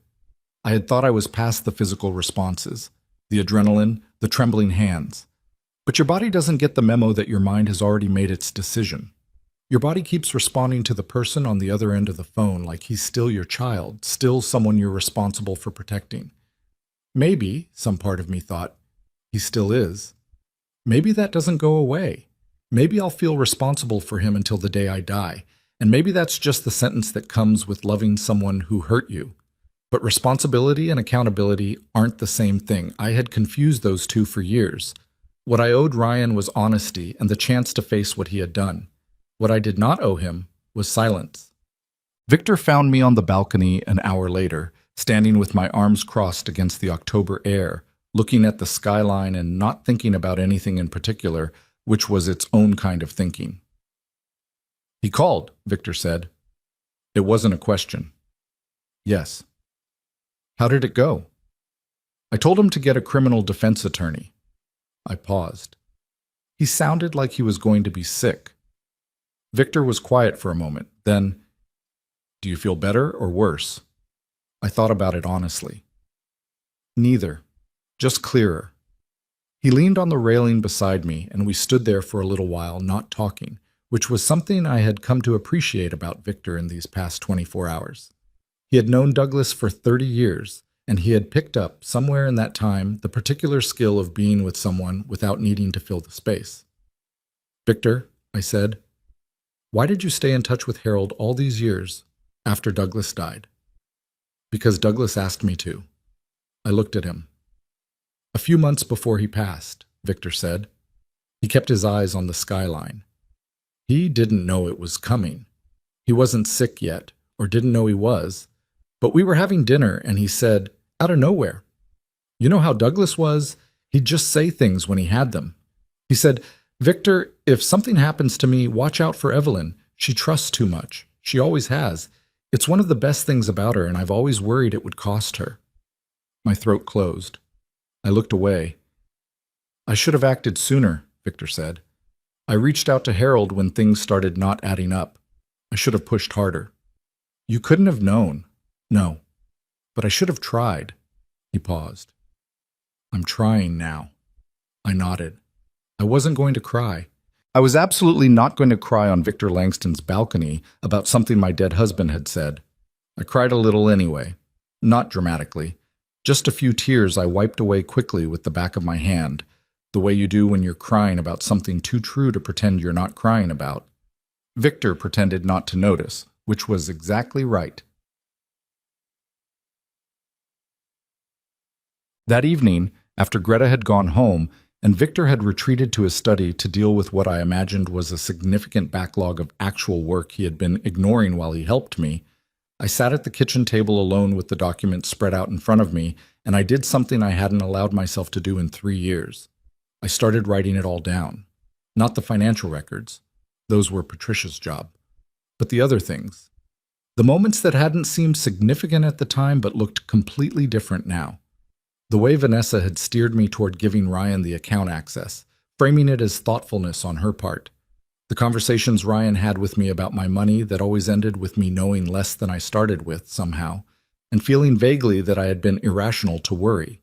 Speaker 1: I had thought I was past the physical responses, the adrenaline, the trembling hands. But your body doesn't get the memo that your mind has already made its decision. Your body keeps responding to the person on the other end of the phone like he's still your child, still someone you're responsible for protecting. Maybe, some part of me thought, he still is. Maybe that doesn't go away. Maybe I'll feel responsible for him until the day I die, and maybe that's just the sentence that comes with loving someone who hurt you. But responsibility and accountability aren't the same thing. I had confused those two for years. What I owed Ryan was honesty and the chance to face what he had done. What I did not owe him was silence. Victor found me on the balcony an hour later, standing with my arms crossed against the October air, looking at the skyline and not thinking about anything in particular, which was its own kind of thinking. He called, Victor said. It wasn't a question. Yes. How did it go? I told him to get a criminal defense attorney. I paused. He sounded like he was going to be sick. Victor was quiet for a moment. Then, do you feel better or worse? I thought about it honestly. Neither. Just clearer. He leaned on the railing beside me, and we stood there for a little while, not talking, which was something I had come to appreciate about Victor in these past 24 hours. He had known Douglas for 30 years, and he had picked up, somewhere in that time, the particular skill of being with someone without needing to fill the space. Victor, I said, why did you stay in touch with Harold all these years after Douglas died? Because Douglas asked me to. I looked at him. A few months before he passed, Victor said. He kept his eyes on the skyline. He didn't know it was coming. He wasn't sick yet, or didn't know he was, but we were having dinner and he said, out of nowhere, you know how Douglas was? He'd just say things when he had them. He said, Victor, if something happens to me, watch out for Evelyn. She trusts too much. She always has. It's one of the best things about her, and I've always worried it would cost her. My throat closed. I looked away. I should have acted sooner, Victor said. I reached out to Harold when things started not adding up. I should have pushed harder. You couldn't have known. No. But I should have tried. He paused. I'm trying now. I nodded. I wasn't going to cry. I was absolutely not going to cry on Victor Langston's balcony about something my dead husband had said. I cried a little anyway. Not dramatically. Just a few tears I wiped away quickly with the back of my hand, the way you do when you're crying about something too true to pretend you're not crying about. Victor pretended not to notice, which was exactly right. That evening, after Greta had gone home, and Victor had retreated to his study to deal with what I imagined was a significant backlog of actual work he had been ignoring while he helped me, I sat at the kitchen table alone with the documents spread out in front of me, and I did something I hadn't allowed myself to do in 3 years. I started writing it all down. Not the financial records. Those were Patricia's job. But the other things. The moments that hadn't seemed significant at the time but looked completely different now. The way Vanessa had steered me toward giving Ryan the account access, framing it as thoughtfulness on her part. The conversations Ryan had with me about my money that always ended with me knowing less than I started with somehow, and feeling vaguely that I had been irrational to worry.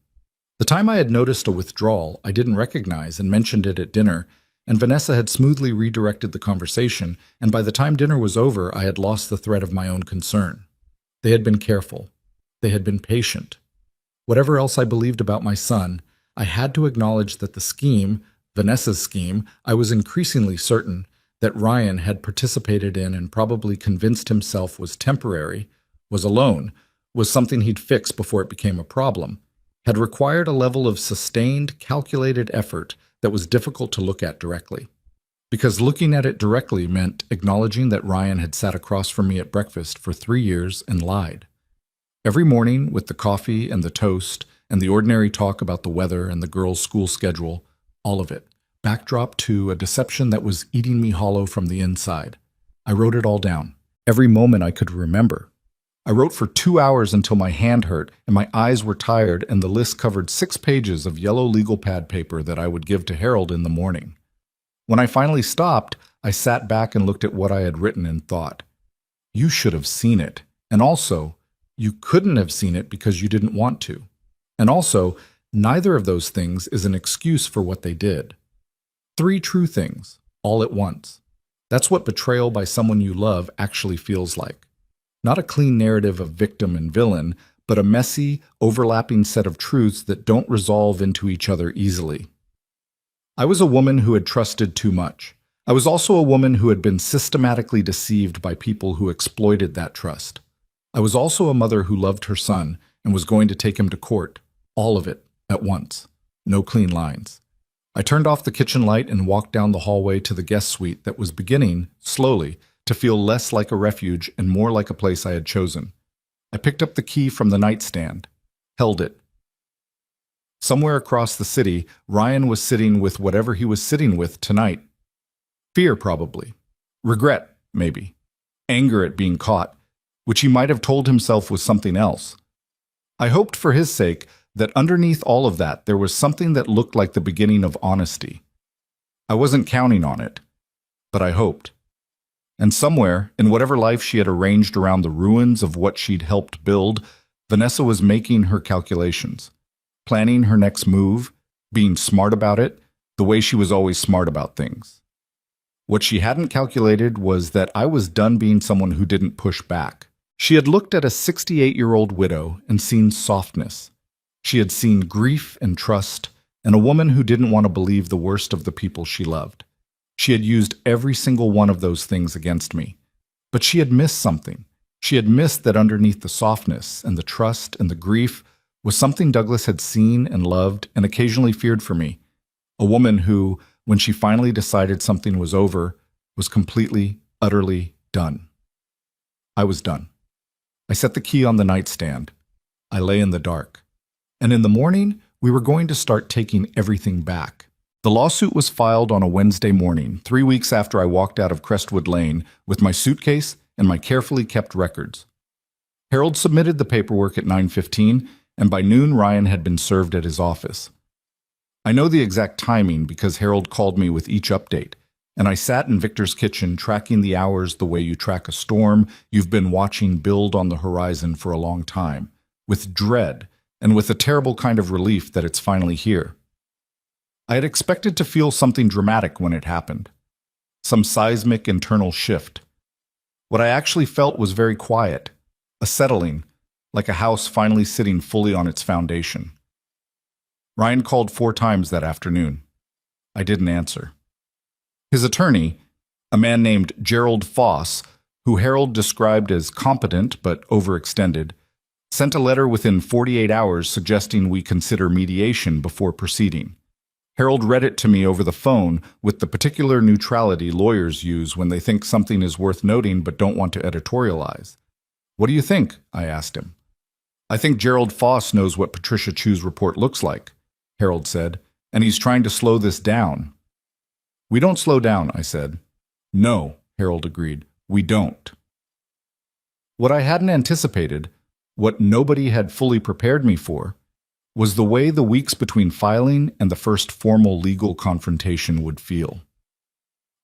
Speaker 1: The time I had noticed a withdrawal I didn't recognize and mentioned it at dinner, and Vanessa had smoothly redirected the conversation, and by the time dinner was over I had lost the thread of my own concern. They had been careful. They had been patient. Whatever else I believed about my son, I had to acknowledge that the scheme, Vanessa's scheme, I was increasingly certain that Ryan had participated in and probably convinced himself was temporary, was alone, was something he'd fix before it became a problem, had required a level of sustained, calculated effort that was difficult to look at directly. Because looking at it directly meant acknowledging that Ryan had sat across from me at breakfast for 3 years and lied. Every morning, with the coffee and the toast and the ordinary talk about the weather and the girls' school schedule, all of it, backdrop to a deception that was eating me hollow from the inside. I wrote it all down, every moment I could remember. I wrote for 2 hours until my hand hurt and my eyes were tired, and the list covered 6 pages of yellow legal pad paper that I would give to Harold in the morning. When I finally stopped, I sat back and looked at what I had written and thought, you should have seen it. And also, you couldn't have seen it because you didn't want to. And also, neither of those things is an excuse for what they did. 3 true things, all at once. That's what betrayal by someone you love actually feels like. Not a clean narrative of victim and villain, but a messy, overlapping set of truths that don't resolve into each other easily. I was a woman who had trusted too much. I was also a woman who had been systematically deceived by people who exploited that trust. I was also a mother who loved her son and was going to take him to court, all of it, at once. No clean lines. I turned off the kitchen light and walked down the hallway to the guest suite that was beginning, slowly, to feel less like a refuge and more like a place I had chosen. I picked up the key from the nightstand, held it. Somewhere across the city, Ryan was sitting with whatever he was sitting with tonight. Fear, probably. Regret, maybe. Anger at being caught, which he might have told himself was something else. I hoped for his sake that underneath all of that there was something that looked like the beginning of honesty. I wasn't counting on it, but I hoped. And somewhere, in whatever life she had arranged around the ruins of what she'd helped build, Vanessa was making her calculations, planning her next move, being smart about it, the way she was always smart about things. What she hadn't calculated was that I was done being someone who didn't push back. She had looked at a 68-year-old widow and seen softness. She had seen grief and trust, and a woman who didn't want to believe the worst of the people she loved. She had used every single one of those things against me. But she had missed something. She had missed that underneath the softness and the trust and the grief was something Douglas had seen and loved and occasionally feared for me. A woman who, when she finally decided something was over, was completely, utterly done. I was done. I set the key on the nightstand. I lay in the dark. And in the morning, we were going to start taking everything back. The lawsuit was filed on a Wednesday morning, 3 weeks after I walked out of Crestwood Lane with my suitcase and my carefully kept records. Harold submitted the paperwork at 9:15, and by noon Ryan had been served at his office. I know the exact timing because Harold called me with each update, and I sat in Victor's kitchen tracking the hours the way you track a storm you've been watching build on the horizon for a long time, with dread and with a terrible kind of relief that it's finally here. I had expected to feel something dramatic when it happened, some seismic internal shift. What I actually felt was very quiet, a settling, like a house finally sitting fully on its foundation. Ryan called 4 times that afternoon. I didn't answer. His attorney, a man named Gerald Foss, who Harold described as competent but overextended, sent a letter within 48 hours suggesting we consider mediation before proceeding. Harold read it to me over the phone with the particular neutrality lawyers use when they think something is worth noting but don't want to editorialize. "What do you think?" I asked him. "I think Gerald Foss knows what Patricia Chu's report looks like," Harold said, "and he's trying to slow this down." "We don't slow down," I said. "No," Harold agreed, "we don't." What I hadn't anticipated, what nobody had fully prepared me for, was the way the weeks between filing and the first formal legal confrontation would feel.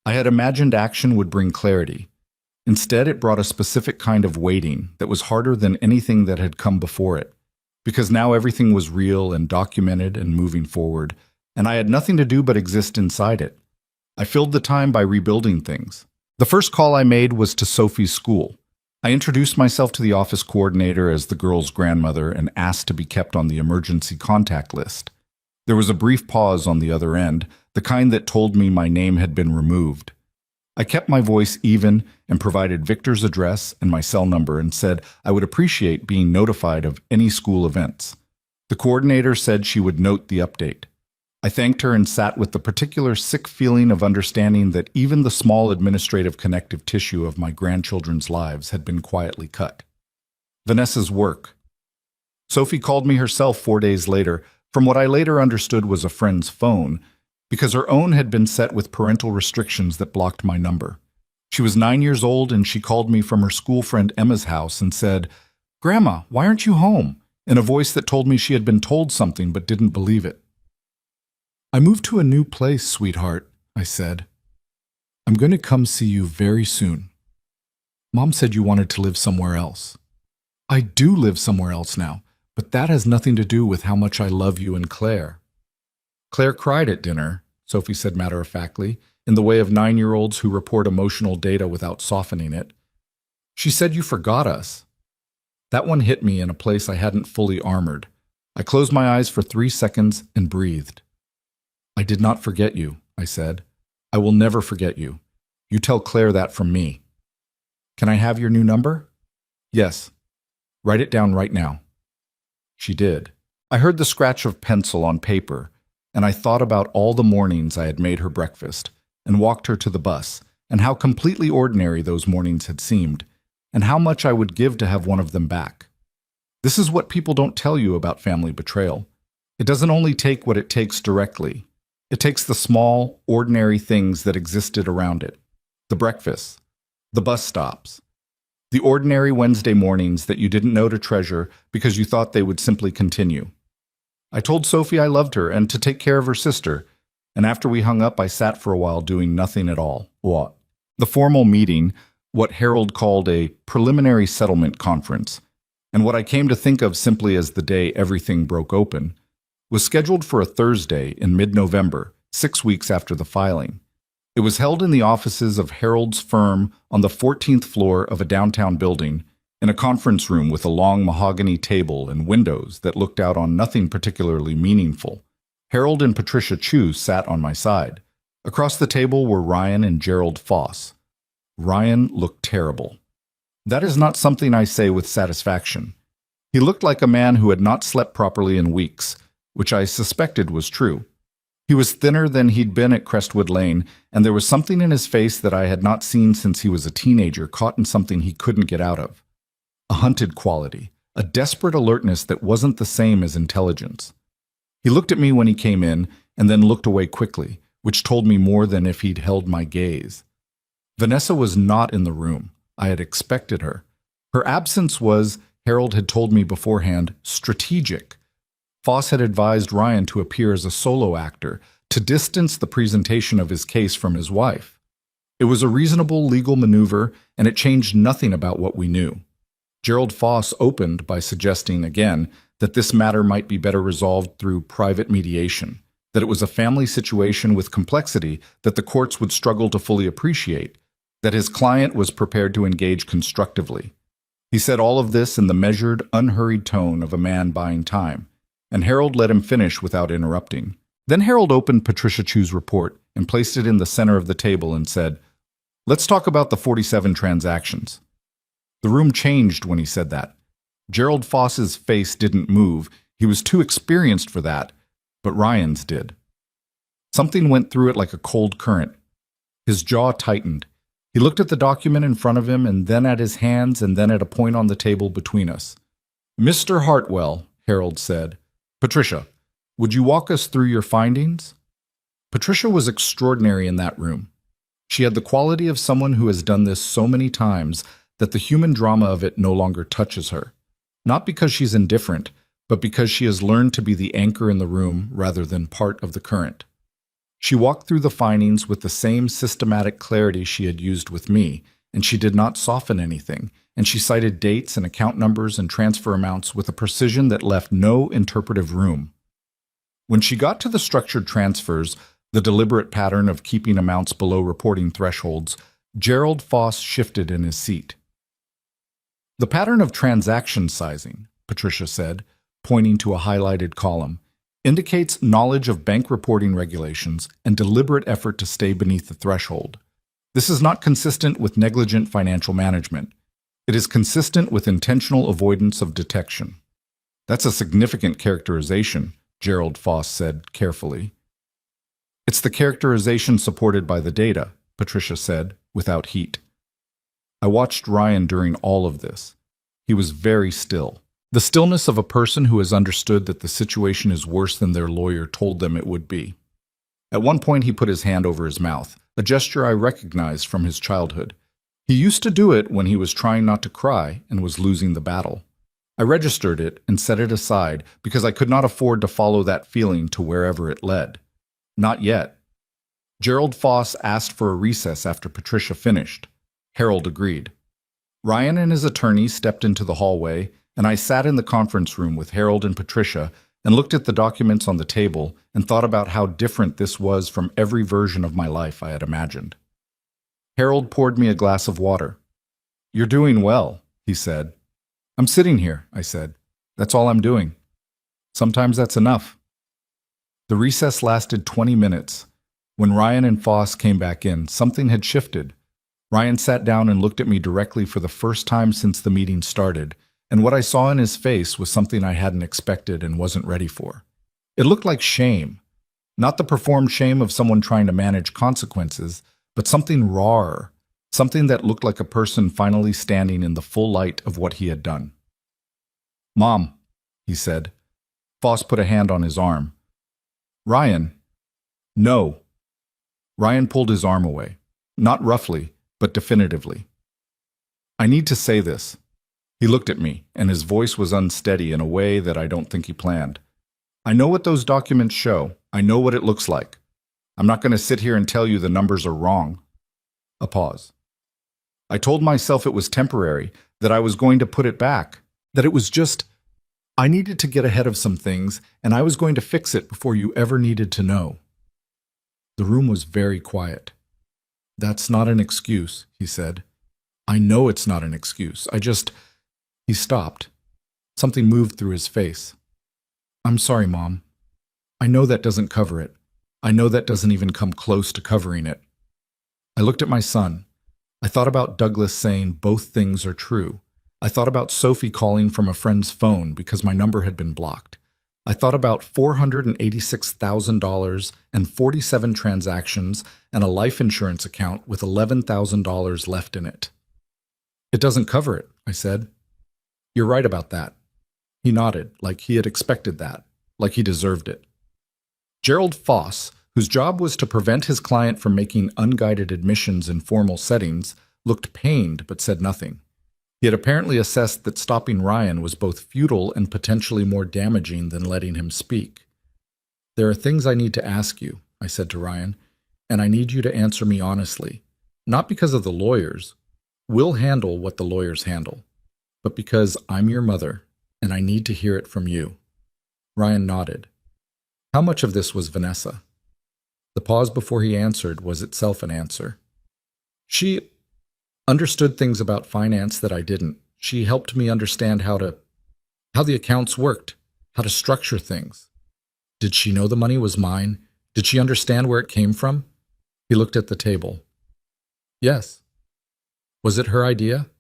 Speaker 1: I had imagined action would bring clarity. Instead, it brought a specific kind of waiting that was harder than anything that had come before it, because now everything was real and documented and moving forward, and I had nothing to do but exist inside it. I filled the time by rebuilding things. The first call I made was to Sophie's school. I introduced myself to the office coordinator as the girl's grandmother and asked to be kept on the emergency contact list. There was a brief pause on the other end, the kind that told me my name had been removed. I kept my voice even and provided Victor's address and my cell number and said I would appreciate being notified of any school events. The coordinator said she would note the update. I thanked her and sat with the particular sick feeling of understanding that even the small administrative connective tissue of my grandchildren's lives had been quietly cut. Vanessa's work. Sophie called me herself 4 days later from what I later understood was a friend's phone, because her own had been set with parental restrictions that blocked my number. She was 9 years old and she called me from her school friend Emma's house and said, "Grandma, why aren't you home?" in a voice that told me she had been told something but didn't believe it. "I moved to a new place, sweetheart," I said. "I'm going to come see you very soon. Mom said you wanted to live somewhere else." "I do live somewhere else now, but that has nothing to do with how much I love you and Claire." "Claire cried at dinner," Sophie said matter-of-factly, in the way of 9-year-olds who report emotional data without softening it. "She said you forgot us." That one hit me in a place I hadn't fully armored. I closed my eyes for 3 seconds and breathed. "I did not forget you," I said. "I will never forget you. You tell Claire that from me." "Can I have your new number?" "Yes. Write it down right now." She did. I heard the scratch of pencil on paper, and I thought about all the mornings I had made her breakfast and walked her to the bus, and how completely ordinary those mornings had seemed, and how much I would give to have one of them back. This is what people don't tell you about family betrayal. It doesn't only take what it takes directly. It takes the small, ordinary things that existed around it. The breakfasts, the bus stops, the ordinary Wednesday mornings that you didn't know to treasure because you thought they would simply continue. I told Sophie I loved her and to take care of her sister, and after we hung up I sat for a while doing nothing at all. What? The formal meeting, what Harold called a preliminary settlement conference, and what I came to think of simply as the day everything broke open, was scheduled for a Thursday in mid-November, 6 weeks after the filing. It was held in the offices of Harold's firm on the 14th floor of a downtown building, in a conference room with a long mahogany table and windows that looked out on nothing particularly meaningful. Harold and Patricia Chu sat on my side. Across the table were Ryan and Gerald Foss. Ryan looked terrible. That is not something I say with satisfaction. He looked like a man who had not slept properly in weeks, which I suspected was true. He was thinner than he'd been at Crestwood Lane, and there was something in his face that I had not seen since he was a teenager, caught in something he couldn't get out of. A hunted quality, a desperate alertness that wasn't the same as intelligence. He looked at me when he came in, and then looked away quickly, which told me more than if he'd held my gaze. Vanessa was not in the room. I had expected her. Her absence was, Harold had told me beforehand, strategic. Foss had advised Ryan to appear as a solo actor, to distance the presentation of his case from his wife. It was a reasonable legal maneuver, and it changed nothing about what we knew. Gerald Foss opened by suggesting again that this matter might be better resolved through private mediation, that it was a family situation with complexity that the courts would struggle to fully appreciate, that his client was prepared to engage constructively. He said all of this in the measured, unhurried tone of a man buying time, and Harold let him finish without interrupting. Then Harold opened Patricia Chu's report and placed it in the center of the table and said, "Let's talk about the 47 transactions." The room changed when he said that. Gerald Foss's face didn't move. He was too experienced for that, but Ryan's did. Something went through it like a cold current. His jaw tightened. He looked at the document in front of him and then at his hands and then at a point on the table between us. "Mr. Hartwell," Harold said. "Patricia, would you walk us through your findings?" Patricia was extraordinary in that room. She had the quality of someone who has done this so many times that the human drama of it no longer touches her. Not because she's indifferent, but because she has learned to be the anchor in the room rather than part of the current. She walked through the findings with the same systematic clarity she had used with me, and she did not soften anything, and she cited dates and account numbers and transfer amounts with a precision that left no interpretive room. When she got to the structured transfers, the deliberate pattern of keeping amounts below reporting thresholds, Gerald Foss shifted in his seat. The pattern of transaction sizing, Patricia said, pointing to a highlighted column, indicates knowledge of bank reporting regulations and deliberate effort to stay beneath the threshold. This is not consistent with negligent financial management. It is consistent with intentional avoidance of detection. That's a significant characterization, Gerald Foss said carefully. It's the characterization supported by the data, Patricia said, without heat. I watched Ryan during all of this. He was very still. The stillness of a person who has understood that the situation is worse than their lawyer told them it would be. At one point, he put his hand over his mouth, a gesture I recognized from his childhood. He used to do it when he was trying not to cry and was losing the battle. I registered it and set it aside because I could not afford to follow that feeling to wherever it led. Not yet. Gerald Foss asked for a recess after Patricia finished. Harold agreed. Ryan and his attorney stepped into the hallway, and I sat in the conference room with Harold and Patricia and looked at the documents on the table and thought about how different this was from every version of my life I had imagined. Harold poured me a glass of water. "You're doing well," he said. "I'm sitting here," I said. "That's all I'm doing. Sometimes that's enough." The recess lasted 20 minutes. When Ryan and Foss came back in, something had shifted. Ryan sat down and looked at me directly for the first time since the meeting started, and what I saw in his face was something I hadn't expected and wasn't ready for. It looked like shame. Not the performed shame of someone trying to manage consequences, but something rawer, something that looked like a person finally standing in the full light of what he had done. "Mom," he said. Foss put a hand on his arm. "Ryan." "No." Ryan pulled his arm away, not roughly, but definitively. "I need to say this." He looked at me, and his voice was unsteady in a way that I don't think he planned. "I know what those documents show. I know what it looks like. I'm not going to sit here and tell you the numbers are wrong." A pause. "I told myself it was temporary, that I was going to put it back, that it was just, I needed to get ahead of some things, and I was going to fix it before you ever needed to know." The room was very quiet. "That's not an excuse," he said. "I know it's not an excuse. He stopped. Something moved through his face. "I'm sorry, Mom. I know that doesn't cover it. I know that doesn't even come close to covering it." I looked at my son. I thought about Douglas saying both things are true. I thought about Sophie calling from a friend's phone because my number had been blocked. I thought about $486,000 and 47 transactions and a life insurance account with $11,000 left in it. "It doesn't cover it," I said. "You're right about that." He nodded, like he had expected that, like he deserved it. Gerald Foss, whose job was to prevent his client from making unguided admissions in formal settings, looked pained but said nothing. He had apparently assessed that stopping Ryan was both futile and potentially more damaging than letting him speak. "There are things I need to ask you," I said to Ryan, "and I need you to answer me honestly. Not because of the lawyers. We'll handle what the lawyers handle. But because I'm your mother, and I need to hear it from you." Ryan nodded. How much of this was Vanessa? The pause before he answered was itself an answer. She understood things about finance that I didn't. She helped me understand how the accounts worked, how to structure things. Did she know the money was mine? Did she understand where it came from? He looked at the table. Yes. Was it her idea?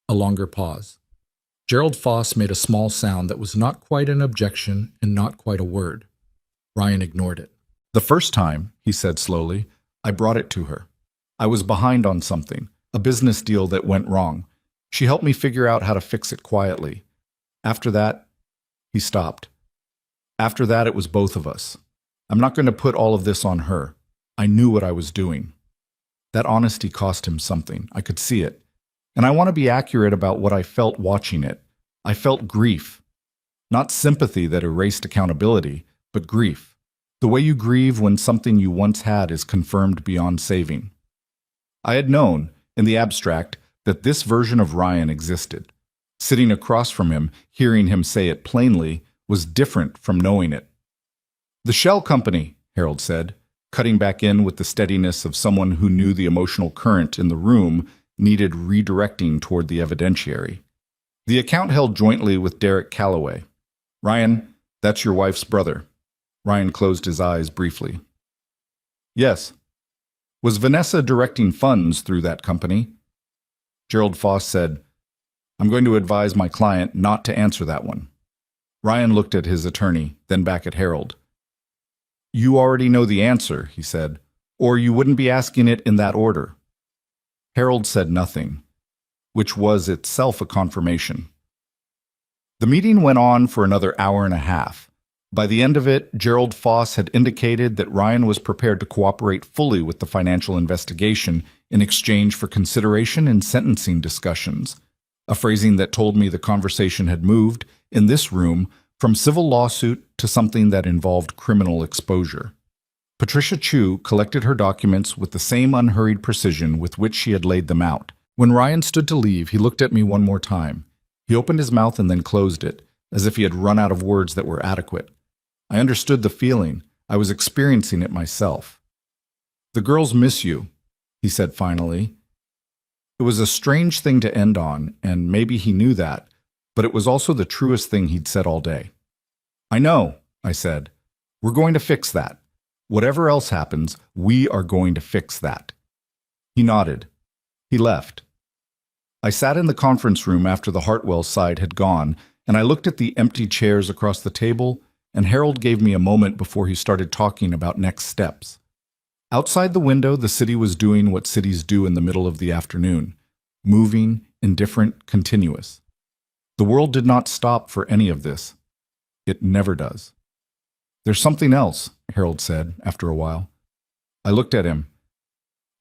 Speaker 1: A longer pause. Gerald Foss made a small sound that was not quite an objection and not quite a word. Ryan ignored it. "The first time," he said slowly, "I brought it to her. I was behind on something, a business deal that went wrong. She helped me figure out how to fix it quietly. After that," he stopped. "After that, it was both of us. I'm not going to put all of this on her. I knew what I was doing." That honesty cost him something. I could see it. And I want to be accurate about what I felt watching it. I felt grief. Not sympathy that erased accountability, but grief. The way you grieve when something you once had is confirmed beyond saving. I had known, in the abstract, that this version of Ryan existed. Sitting across from him, hearing him say it plainly, was different from knowing it. "The shell company," Harold said, cutting back in with the steadiness of someone who knew the emotional current in the room needed redirecting toward the evidentiary. The account held jointly with Derek Calloway. Ryan, that's your wife's brother. Ryan closed his eyes briefly. Yes. Was Vanessa directing funds through that company? Gerald Foss said, I'm going to advise my client not to answer that one. Ryan looked at his attorney, then back at Harold. You already know the answer, he said, or you wouldn't be asking it in that order. Harold said nothing, which was itself a confirmation. The meeting went on for another hour and a half. By the end of it, Gerald Foss had indicated that Ryan was prepared to cooperate fully with the financial investigation in exchange for consideration in sentencing discussions, a phrasing that told me the conversation had moved, in this room, from civil lawsuit to something that involved criminal exposure. Patricia Chu collected her documents with the same unhurried precision with which she had laid them out. When Ryan stood to leave, he looked at me one more time. He opened his mouth and then closed it, as if he had run out of words that were adequate. I understood the feeling. I was experiencing it myself. The girls miss you, he said finally. It was a strange thing to end on, and maybe he knew that, but it was also the truest thing he'd said all day. I know, I said. We're going to fix that. Whatever else happens, we are going to fix that. He nodded. He left. I sat in the conference room after the Hartwell side had gone, and I looked at the empty chairs across the table, and Harold gave me a moment before he started talking about next steps. Outside the window, the city was doing what cities do in the middle of the afternoon, moving, indifferent, continuous. The world did not stop for any of this. It never does. There's something else, Harold said after a while. I looked at him.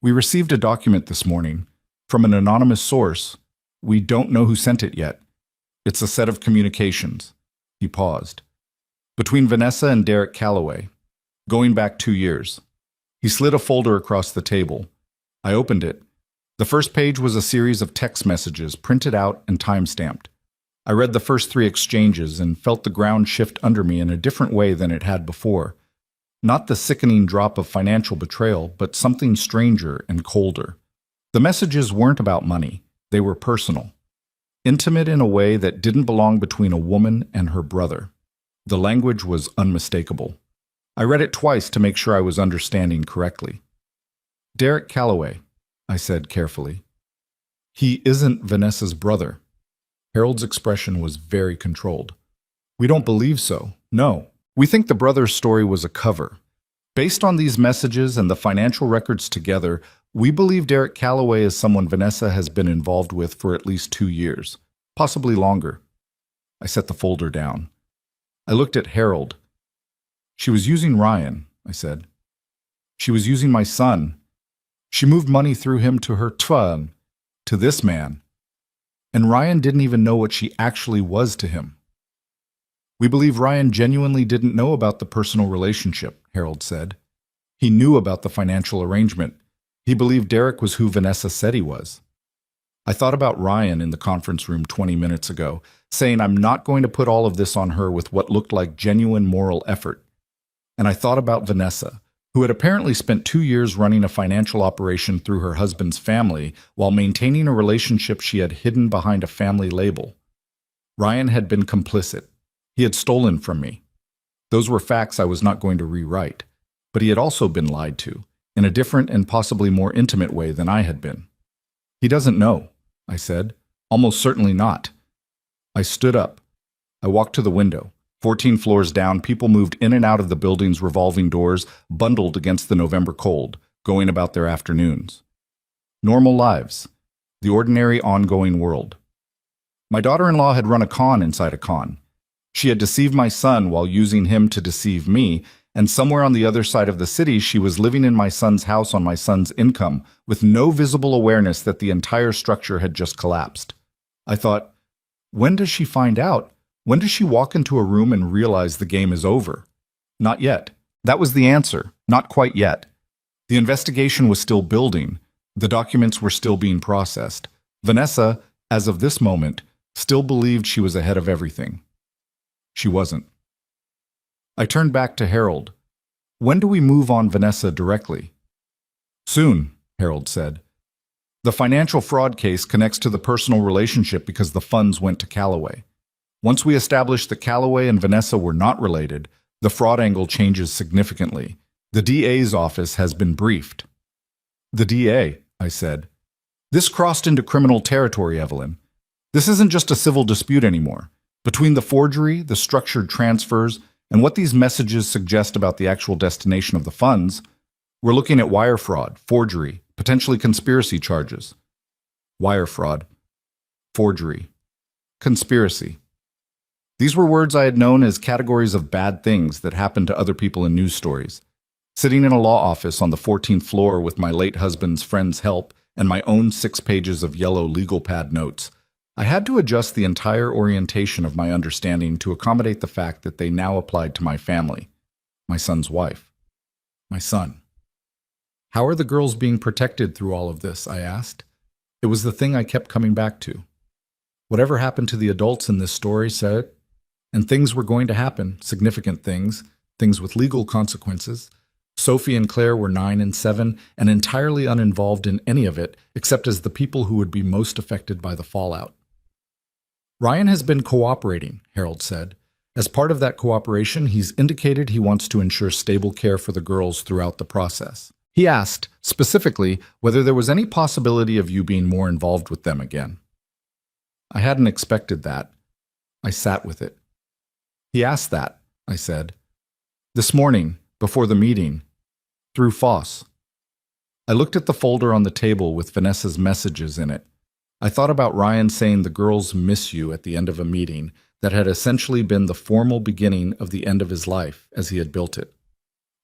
Speaker 1: We received a document this morning from an anonymous source. We don't know who sent it yet. It's a set of communications. He paused. Between Vanessa and Derek Calloway, going back 2 years. He slid a folder across the table. I opened it. The first page was a series of text messages printed out and time-stamped. I read the first 3 exchanges and felt the ground shift under me in a different way than it had before. Not the sickening drop of financial betrayal, but something stranger and colder. The messages weren't about money. They were personal. Intimate in a way that didn't belong between a woman and her brother. The language was unmistakable. I read it twice to make sure I was understanding correctly. Derek Calloway, I said carefully. He isn't Vanessa's brother. Harold's expression was very controlled. We don't believe so. No. We think the brother's story was a cover. Based on these messages and the financial records together, we believe Derek Calloway is someone Vanessa has been involved with for at least 2 years, possibly longer. I set the folder down. I looked at Harold. She was using Ryan, I said. She was using my son. She moved money through him to her twin, to this man. And Ryan didn't even know what she actually was to him. We believe Ryan genuinely didn't know about the personal relationship, Harold said. He knew about the financial arrangement. He believed Derek was who Vanessa said he was. I thought about Ryan in the conference room 20 minutes ago, saying I'm not going to put all of this on her with what looked like genuine moral effort. And I thought about Vanessa, who had apparently spent 2 years running a financial operation through her husband's family while maintaining a relationship she had hidden behind a family label. Ryan had been complicit. He had stolen from me. Those were facts I was not going to rewrite, but he had also been lied to, in a different and possibly more intimate way than I had been. He doesn't know, I said. Almost certainly not. I stood up. I walked to the window. 14 floors down, people moved in and out of the building's revolving doors, bundled against the November cold, going about their afternoons. Normal lives. The ordinary, ongoing world. My daughter-in-law had run a con inside a con. She had deceived my son while using him to deceive me, and somewhere on the other side of the city she was living in my son's house on my son's income, with no visible awareness that the entire structure had just collapsed. I thought, when does she find out? When does she walk into a room and realize the game is over? Not yet. That was the answer. Not quite yet. The investigation was still building. The documents were still being processed. Vanessa, as of this moment, still believed she was ahead of everything. She wasn't. I turned back to Harold. When do we move on Vanessa directly? Soon, Harold said. The financial fraud case connects to the personal relationship because the funds went to Calloway. Once we establish that Calloway and Vanessa were not related, the fraud angle changes significantly. The DA's office has been briefed. The DA, I said. This crossed into criminal territory, Evelyn. This isn't just a civil dispute anymore. Between the forgery, the structured transfers, and what these messages suggest about the actual destination of the funds, we're looking at wire fraud, forgery, potentially conspiracy charges. Wire fraud, forgery, conspiracy. These were words I had known as categories of bad things that happened to other people in news stories. Sitting in a law office on the 14th floor with my late husband's friend's help and my own 6 pages of yellow legal pad notes, I had to adjust the entire orientation of my understanding to accommodate the fact that they now applied to my family, my son's wife, my son. How are the girls being protected through all of this? I asked. It was the thing I kept coming back to. Whatever happened to the adults in this story, said, and things were going to happen, significant things, things with legal consequences. Sophie and Claire were 9 and 7 and entirely uninvolved in any of it except as the people who would be most affected by the fallout. Ryan has been cooperating, Harold said. As part of that cooperation, he's indicated he wants to ensure stable care for the girls throughout the process. He asked, specifically, whether there was any possibility of you being more involved with them again. I hadn't expected that. I sat with it. He asked that, I said. This morning, before the meeting, through Foss. I looked at the folder on the table with Vanessa's messages in it. I thought about Ryan saying the girls miss you at the end of a meeting that had essentially been the formal beginning of the end of his life as he had built it.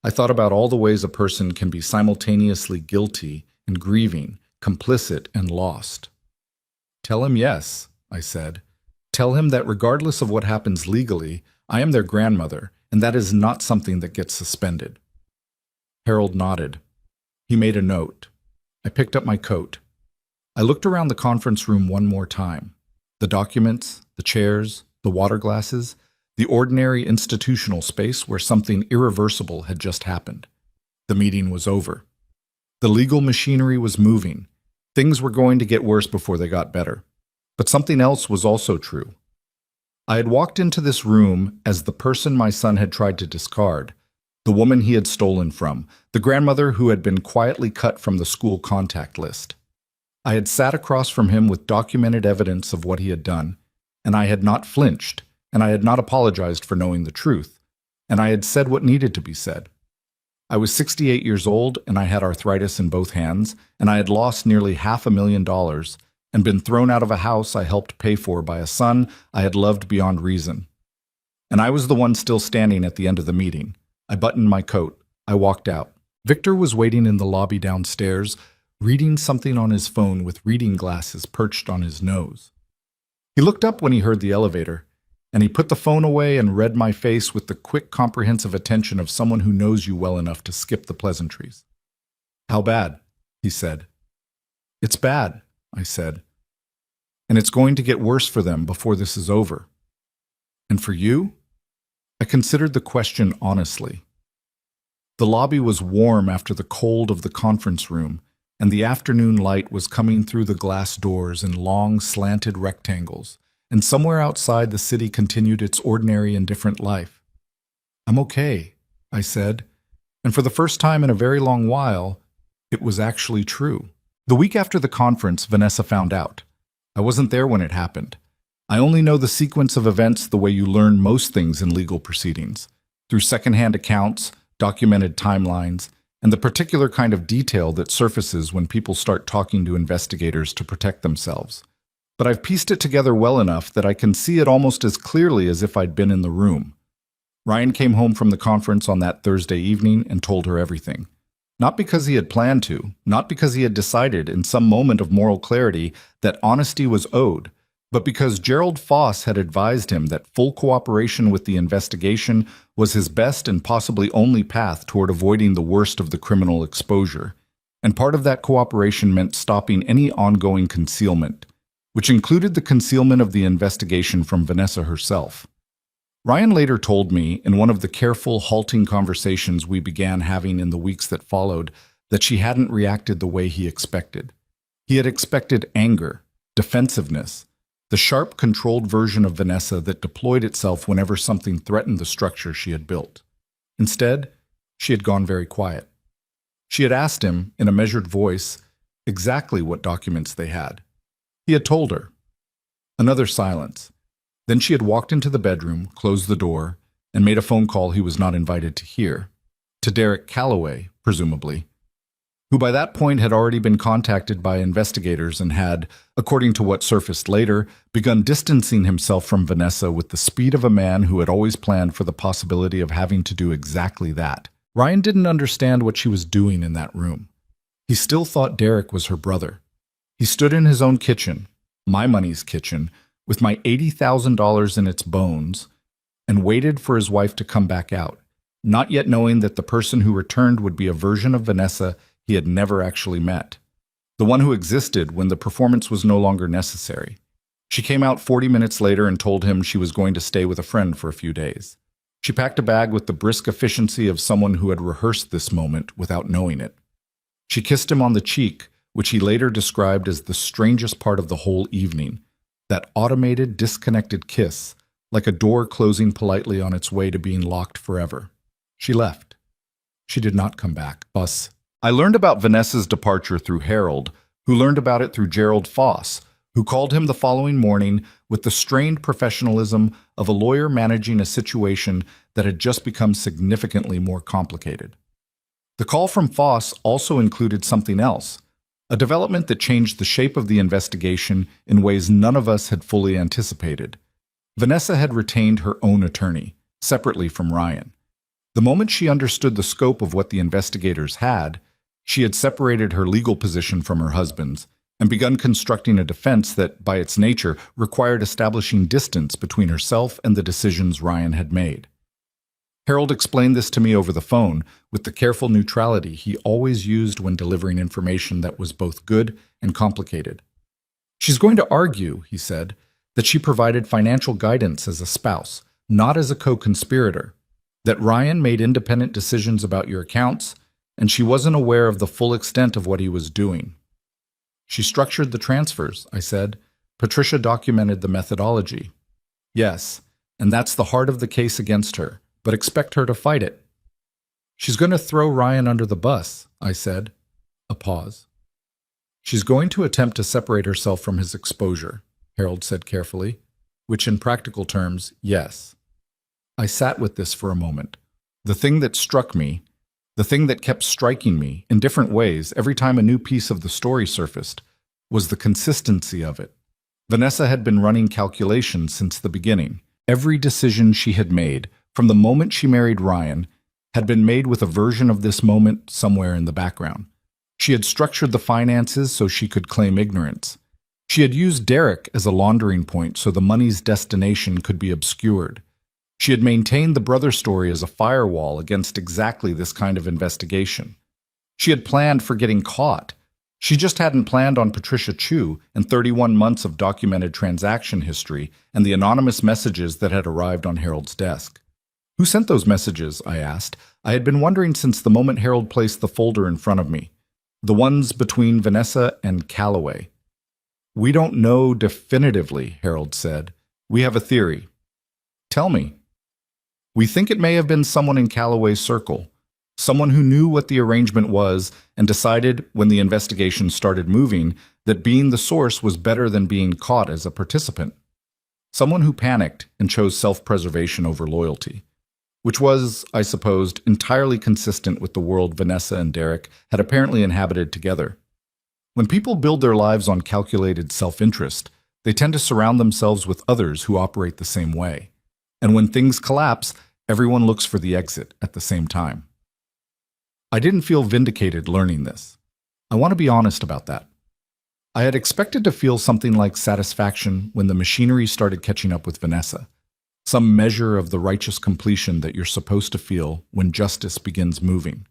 Speaker 1: I thought about all the ways a person can be simultaneously guilty and grieving, complicit and lost. Tell him yes, I said. Tell him that regardless of what happens legally, I am their grandmother, and that is not something that gets suspended. Harold nodded. He made a note. I picked up my coat. I looked around the conference room one more time. The documents, the chairs, the water glasses, the ordinary institutional space where something irreversible had just happened. The meeting was over. The legal machinery was moving. Things were going to get worse before they got better. But something else was also true. I had walked into this room as the person my son had tried to discard, the woman he had stolen from, the grandmother who had been quietly cut from the school contact list. I had sat across from him with documented evidence of what he had done, and I had not flinched, and I had not apologized for knowing the truth, and I had said what needed to be said. I was 68 years old, and I had arthritis in both hands, and I had lost nearly $500,000 and been thrown out of a house I helped pay for by a son I had loved beyond reason. And I was the one still standing at the end of the meeting. I buttoned my coat. I walked out. Victor was waiting in the lobby downstairs, reading something on his phone with reading glasses perched on his nose. He looked up when he heard the elevator, and he put the phone away and read my face with the quick, comprehensive attention of someone who knows you well enough to skip the pleasantries. How bad? He said. It's bad, I said. And it's going to get worse for them before this is over. And for you? I considered the question honestly. The lobby was warm after the cold of the conference room, and the afternoon light was coming through the glass doors in long, slanted rectangles, and somewhere outside the city continued its ordinary, indifferent life. I'm okay, I said, and for the first time in a very long while, it was actually true. The week after the conference, Vanessa found out. I wasn't there when it happened. I only know the sequence of events the way you learn most things in legal proceedings, through secondhand accounts, documented timelines, and the particular kind of detail that surfaces when people start talking to investigators to protect themselves. But I've pieced it together well enough that I can see it almost as clearly as if I'd been in the room. Ryan came home from the conference on that Thursday evening and told her everything. Not because he had planned to, not because he had decided in some moment of moral clarity that honesty was owed, but because Gerald Foss had advised him that full cooperation with the investigation was his best and possibly only path toward avoiding the worst of the criminal exposure. And part of that cooperation meant stopping any ongoing concealment, which included the concealment of the investigation from Vanessa herself. Ryan later told me, in one of the careful, halting conversations we began having in the weeks that followed, that she hadn't reacted the way he expected. He had expected anger, defensiveness, the sharp, controlled version of Vanessa that deployed itself whenever something threatened the structure she had built. Instead, she had gone very quiet. She had asked him, in a measured voice, exactly what documents they had. He had told her. Another silence. Then she had walked into the bedroom, closed the door, and made a phone call he was not invited to hear. To Derek Calloway, presumably, who by that point had already been contacted by investigators and had, according to what surfaced later, begun distancing himself from Vanessa with the speed of a man who had always planned for the possibility of having to do exactly that. Ryan didn't understand what she was doing in that room. He still thought Derek was her brother. He stood in his own kitchen, my money's kitchen, with my $80,000 in its bones, and waited for his wife to come back out, not yet knowing that the person who returned would be a version of Vanessa he had never actually met, the one who existed when the performance was no longer necessary. She came out 40 minutes later and told him she was going to stay with a friend for a few days. She packed a bag with the brisk efficiency of someone who had rehearsed this moment without knowing it. She kissed him on the cheek, which he later described as the strangest part of the whole evening, that automated, disconnected kiss, like a door closing politely on its way to being locked forever. She left. She did not come back. I learned about Vanessa's departure through Harold, who learned about it through Gerald Foss, who called him the following morning with the strained professionalism of a lawyer managing a situation that had just become significantly more complicated. The call from Foss also included something else, a development that changed the shape of the investigation in ways none of us had fully anticipated. Vanessa had retained her own attorney, separately from Ryan. The moment she understood the scope of what the investigators had, she had separated her legal position from her husband's and begun constructing a defense that, by its nature, required establishing distance between herself and the decisions Ryan had made. Harold explained this to me over the phone with the careful neutrality he always used when delivering information that was both good and complicated. "She's going to argue," he said, "that she provided financial guidance as a spouse, not as a co-conspirator, that Ryan made independent decisions about your accounts, and she wasn't aware of the full extent of what he was doing." "She structured the transfers," I said. "Patricia documented the methodology." "Yes, and that's the heart of the case against her, but expect her to fight it." "She's going to throw Ryan under the bus," I said. A pause. "She's going to attempt to separate herself from his exposure," Harold said carefully, which in practical terms, yes. I sat with this for a moment. The thing that struck me, the thing that kept striking me in different ways every time a new piece of the story surfaced, was the consistency of it. Vanessa had been running calculations since the beginning. Every decision she had made, from the moment she married Ryan, had been made with a version of this moment somewhere in the background. She had structured the finances so she could claim ignorance. She had used Derek as a laundering point so the money's destination could be obscured. She had maintained the brother story as a firewall against exactly this kind of investigation. She had planned for getting caught. She just hadn't planned on Patricia Chu and 31 months of documented transaction history and the anonymous messages that had arrived on Harold's desk. "Who sent those messages?" I asked. I had been wondering since the moment Harold placed the folder in front of me. The ones between Vanessa and Calloway. "We don't know definitively," Harold said. "We have a theory." "Tell me." "We think it may have been someone in Calloway's circle, someone who knew what the arrangement was and decided, when the investigation started moving, that being the source was better than being caught as a participant. Someone who panicked and chose self-preservation over loyalty, which was, I supposed, entirely consistent with the world Vanessa and Derek had apparently inhabited together. When people build their lives on calculated self-interest, they tend to surround themselves with others who operate the same way. And when things collapse, everyone looks for the exit at the same time. I didn't feel vindicated learning this. I want to be honest about that. I had expected to feel something like satisfaction when the machinery started catching up with Vanessa, some measure of the righteous completion that you're supposed to feel when justice begins moving.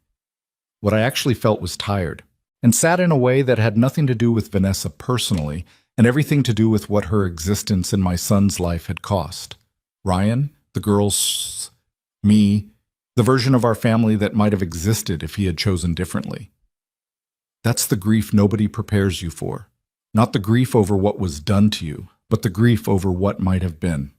Speaker 1: What I actually felt was tired, and sad in a way that had nothing to do with Vanessa personally, and everything to do with what her existence in my son's life had cost. Ryan, the girls, me, the version of our family that might have existed if he had chosen differently. That's the grief nobody prepares you for, Not the grief over what was done to you, but the grief over what might have been.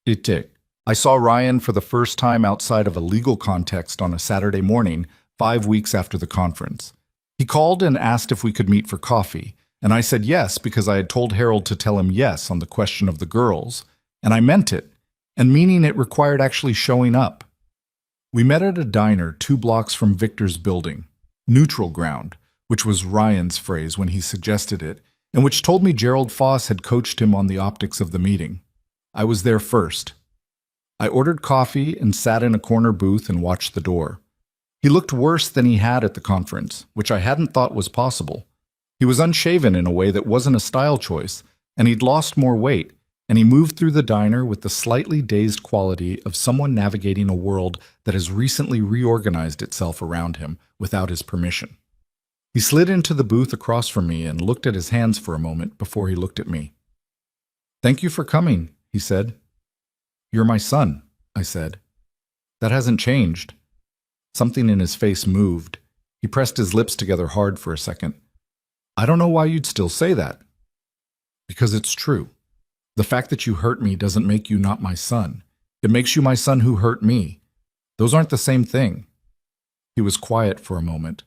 Speaker 1: Itik. I saw Ryan for the first time outside of a legal context on a Saturday morning, 5 weeks after the conference. He called and asked if we could meet for coffee, and I said yes because I had told Harold to tell him yes on the question of the girls, and I meant it, and meaning it required actually showing up. We met at a diner 2 blocks from Victor's building, Neutral Ground, which was Ryan's phrase when he suggested it, and which told me Gerald Foss had coached him on the optics of the meeting. I was there first. I ordered coffee and sat in a corner booth and watched the door. He looked worse than he had at the conference, which I hadn't thought was possible. He was unshaven in a way that wasn't a style choice, and he'd lost more weight, and he moved through the diner with the slightly dazed quality of someone navigating a world that has recently reorganized itself around him without his permission. He slid into the booth across from me and looked at his hands for a moment before he looked at me. "Thank you for coming," he said. "You're my son," I said. "That hasn't changed." Something in his face moved. He pressed his lips together hard for a second. "I don't know why you'd still say that." "Because it's true. The fact that you hurt me doesn't make you not my son. It makes you my son who hurt me. Those aren't the same thing." He was quiet for a moment.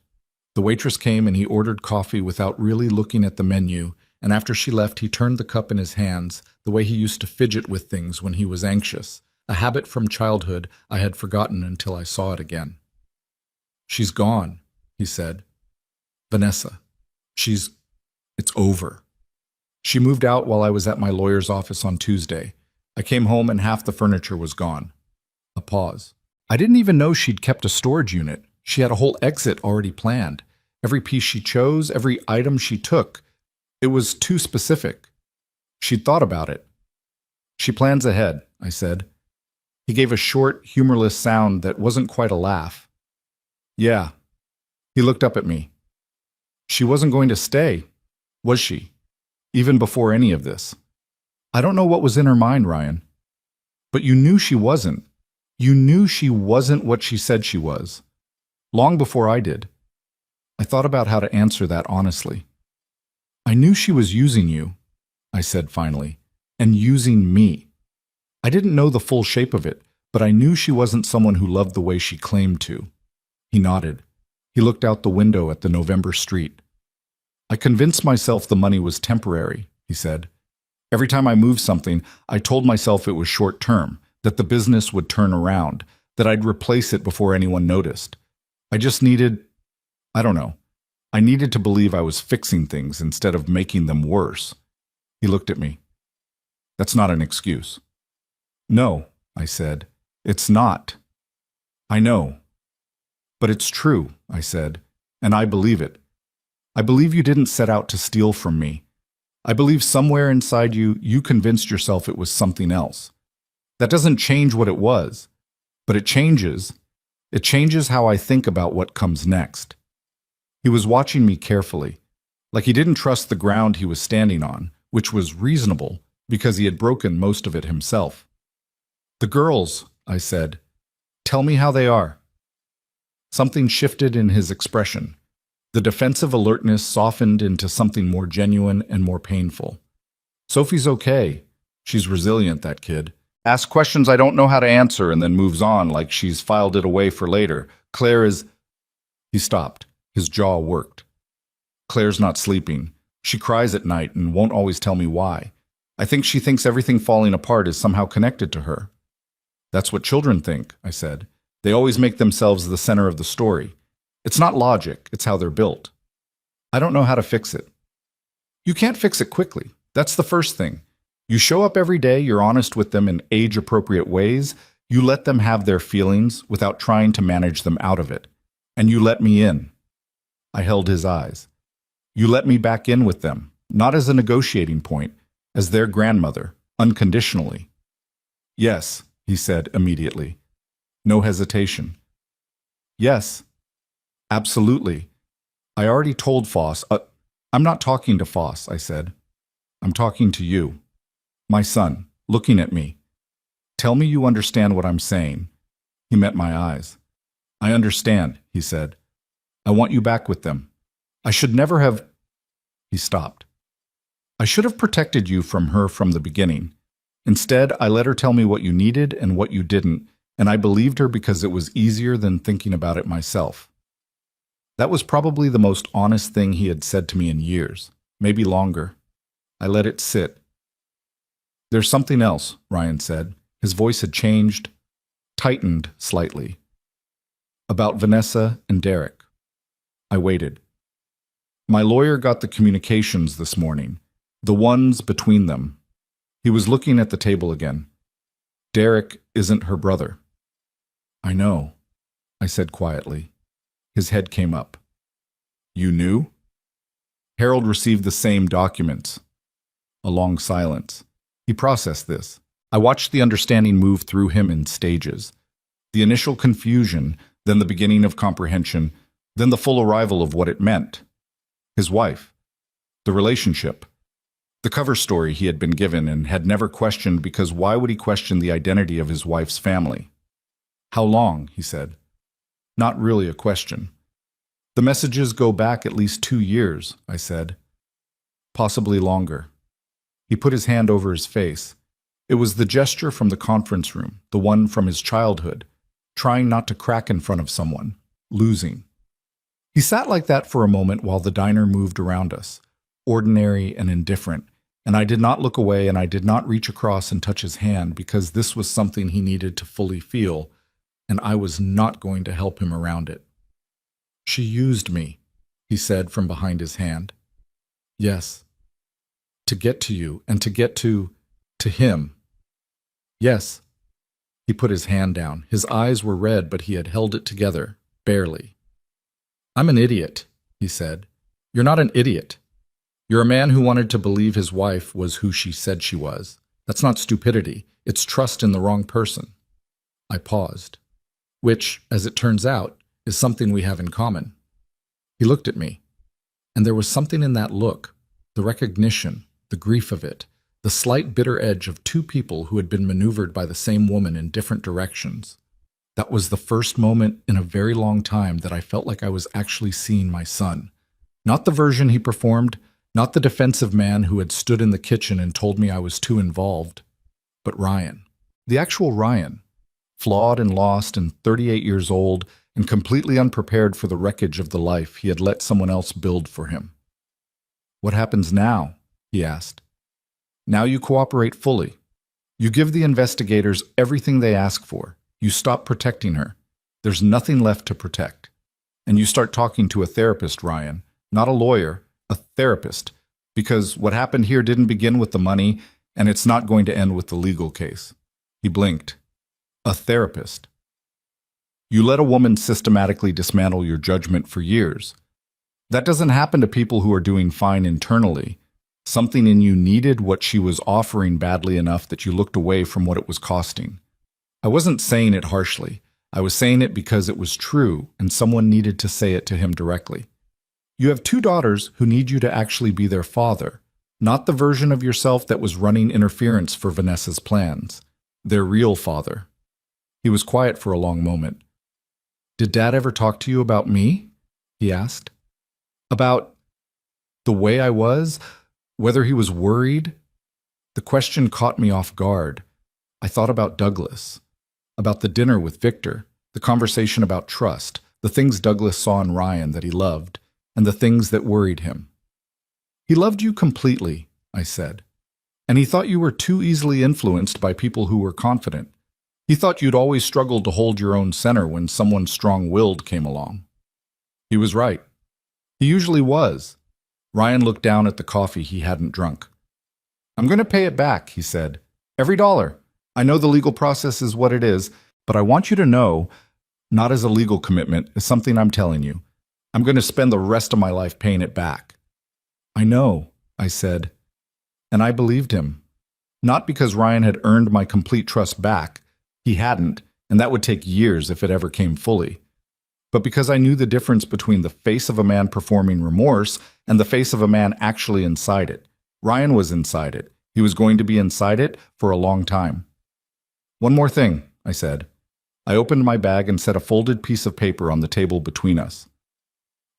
Speaker 1: The waitress came and he ordered coffee without really looking at the menu, and after she left he turned the cup in his hands the way he used to fidget with things when he was anxious, a habit from childhood I had forgotten until I saw it again. "She's gone," he said. "Vanessa. It's over. She moved out while I was at my lawyer's office on Tuesday. I came home and half the furniture was gone." A pause. "I didn't even know she'd kept a storage unit. She had a whole exit already planned. Every piece she chose, every item she took. It was too specific. She'd thought about it." "She plans ahead," I said. He gave a short, humorless sound that wasn't quite a laugh. "Yeah." He looked up at me. "She wasn't going to stay, was she? Even before any of this?" "I don't know what was in her mind, Ryan." "But you knew she wasn't. You knew she wasn't what she said she was. Long before I did." I thought about how to answer that honestly. "I knew she was using you," I said finally, "and using me. I didn't know the full shape of it, but I knew she wasn't someone who loved the way she claimed to." He nodded. He looked out the window at the November street. "I convinced myself the money was temporary," he said. "Every time I moved something, I told myself it was short-term, that the business would turn around, that I'd replace it before anyone noticed. I just needed, I don't know, I needed to believe I was fixing things instead of making them worse." He looked at me. "That's not an excuse." "No," I said, "it's not." "I know. But it's true," I said, "and I believe it. I believe you didn't set out to steal from me. I believe somewhere inside you, you convinced yourself it was something else. That doesn't change what it was, but it changes. It changes how I think about what comes next." He was watching me carefully, like he didn't trust the ground he was standing on, which was reasonable because he had broken most of it himself. "The girls," I said. "Tell me how they are." Something shifted in his expression. The defensive alertness softened into something more genuine and more painful. "Sophie's okay. She's resilient, that kid. Asks questions I don't know how to answer and then moves on like she's filed it away for later. Claire is—" He stopped. His jaw worked. "Claire's not sleeping. She cries at night and won't always tell me why. I think she thinks everything falling apart is somehow connected to her." "That's what children think," I said. "They always make themselves the center of the story. It's not logic, it's how they're built." "I don't know how to fix it." "You can't fix it quickly. That's the first thing. You show up every day, you're honest with them in age-appropriate ways, you let them have their feelings without trying to manage them out of it. And you let me in." I held his eyes. "You let me back in with them, not as a negotiating point, as their grandmother, unconditionally." "Yes," he said immediately. No hesitation. "Yes. Absolutely. I already told Foss—" "I'm not talking to Foss," I said. "I'm talking to you. My son, looking at me. Tell me you understand what I'm saying." He met my eyes. "I understand," he said. "I want you back with them. I should never have—" He stopped. I should have protected you from her from the beginning. Instead, I let her tell me what you needed and what you didn't, and I believed her because it was easier than thinking about it myself. That was probably the most honest thing he had said to me in years, maybe longer. I let it sit. There's something else, Ryan said. His voice had changed, tightened slightly. About Vanessa and Derek. I waited. My lawyer got the communications this morning, the ones between them. He was looking at the table again. Derek isn't her brother. I know, I said quietly. His head came up. You knew? Harold received the same documents. A long silence. He processed this. I watched the understanding move through him in stages. The initial confusion, then the beginning of comprehension, then the full arrival of what it meant. His wife. The relationship. The cover story he had been given and had never questioned because why would he question the identity of his wife's family? How long, he said. Not really a question. The messages go back at least 2 years, I said. Possibly longer. He put his hand over his face. It was the gesture from the conference room, the one from his childhood, trying not to crack in front of someone, losing. He sat like that for a moment while the diner moved around us, ordinary and indifferent, and I did not look away and I did not reach across and touch his hand because this was something he needed to fully feel, and I was not going to help him around it. She used me, he said from behind his hand. Yes. To get to you and to get to him. Yes. He put his hand down. His eyes were red, but he had held it together, barely. I'm an idiot, he said. You're not an idiot. You're a man who wanted to believe his wife was who she said she was. That's not stupidity. It's trust in the wrong person. I paused. Which, as it turns out, is something we have in common. He looked at me, and there was something in that look, the recognition, the grief of it, the slight bitter edge of two people who had been maneuvered by the same woman in different directions. That was the first moment in a very long time that I felt like I was actually seeing my son. Not the version he performed, not the defensive man who had stood in the kitchen and told me I was too involved, but Ryan. The actual Ryan. Flawed and lost and 38 years old and completely unprepared for the wreckage of the life he had let someone else build for him. What happens now? He asked. Now you cooperate fully. You give the investigators everything they ask for. You stop protecting her. There's nothing left to protect. And you start talking to a therapist, Ryan, not a lawyer, a therapist, because what happened here didn't begin with the money, and it's not going to end with the legal case. He blinked. A therapist. You let a woman systematically dismantle your judgment for years. That doesn't happen to people who are doing fine internally. Something in you needed what she was offering badly enough that you looked away from what it was costing. I wasn't saying it harshly. I was saying it because it was true, and someone needed to say it to him directly. You have 2 daughters who need you to actually be their father, not the version of yourself that was running interference for Vanessa's plans. Their real father. He was quiet for a long moment. Did Dad ever talk to you about me? He asked. About the way I was? Whether he was worried? The question caught me off guard. I thought about Douglas, about the dinner with Victor, the conversation about trust, the things Douglas saw in Ryan that he loved, and the things that worried him. He loved you completely, I said, and he thought you were too easily influenced by people who were confident. He thought you'd always struggled to hold your own center when someone strong-willed came along. He was right. He usually was. Ryan looked down at the coffee he hadn't drunk. I'm going to pay it back, he said. Every dollar. I know the legal process is what it is, but I want you to know, not as a legal commitment, as something I'm telling you. I'm going to spend the rest of my life paying it back. I know, I said, and I believed him. Not because Ryan had earned my complete trust back. He hadn't, and that would take years if it ever came fully. But because I knew the difference between the face of a man performing remorse and the face of a man actually inside it. Ryan was inside it. He was going to be inside it for a long time. One more thing, I said. I opened my bag and set a folded piece of paper on the table between us.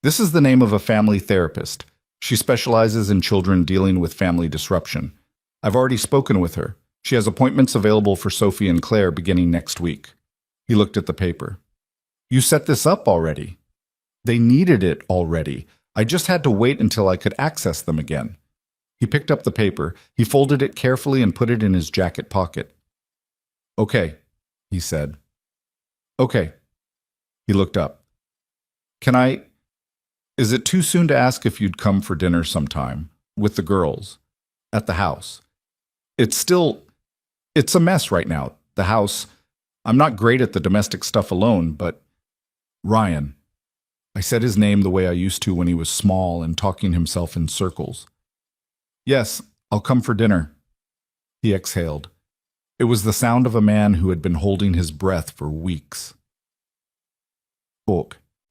Speaker 1: This is the name of a family therapist. She specializes in children dealing with family disruption. I've already spoken with her. She has appointments available for Sophie and Claire beginning next week. He looked at the paper. You set this up already. They needed it already. I just had to wait until I could access them again. He picked up the paper. He folded it carefully and put it in his jacket pocket. Okay, he said. Okay. He looked up. Is it too soon to ask if you'd come for dinner sometime, with the girls, at the house? It's a mess right now, the house. I'm not great at the domestic stuff alone, but Ryan. I said his name the way I used to when he was small and talking himself in circles. Yes, I'll come for dinner. He exhaled. It was the sound of a man who had been holding his breath for weeks.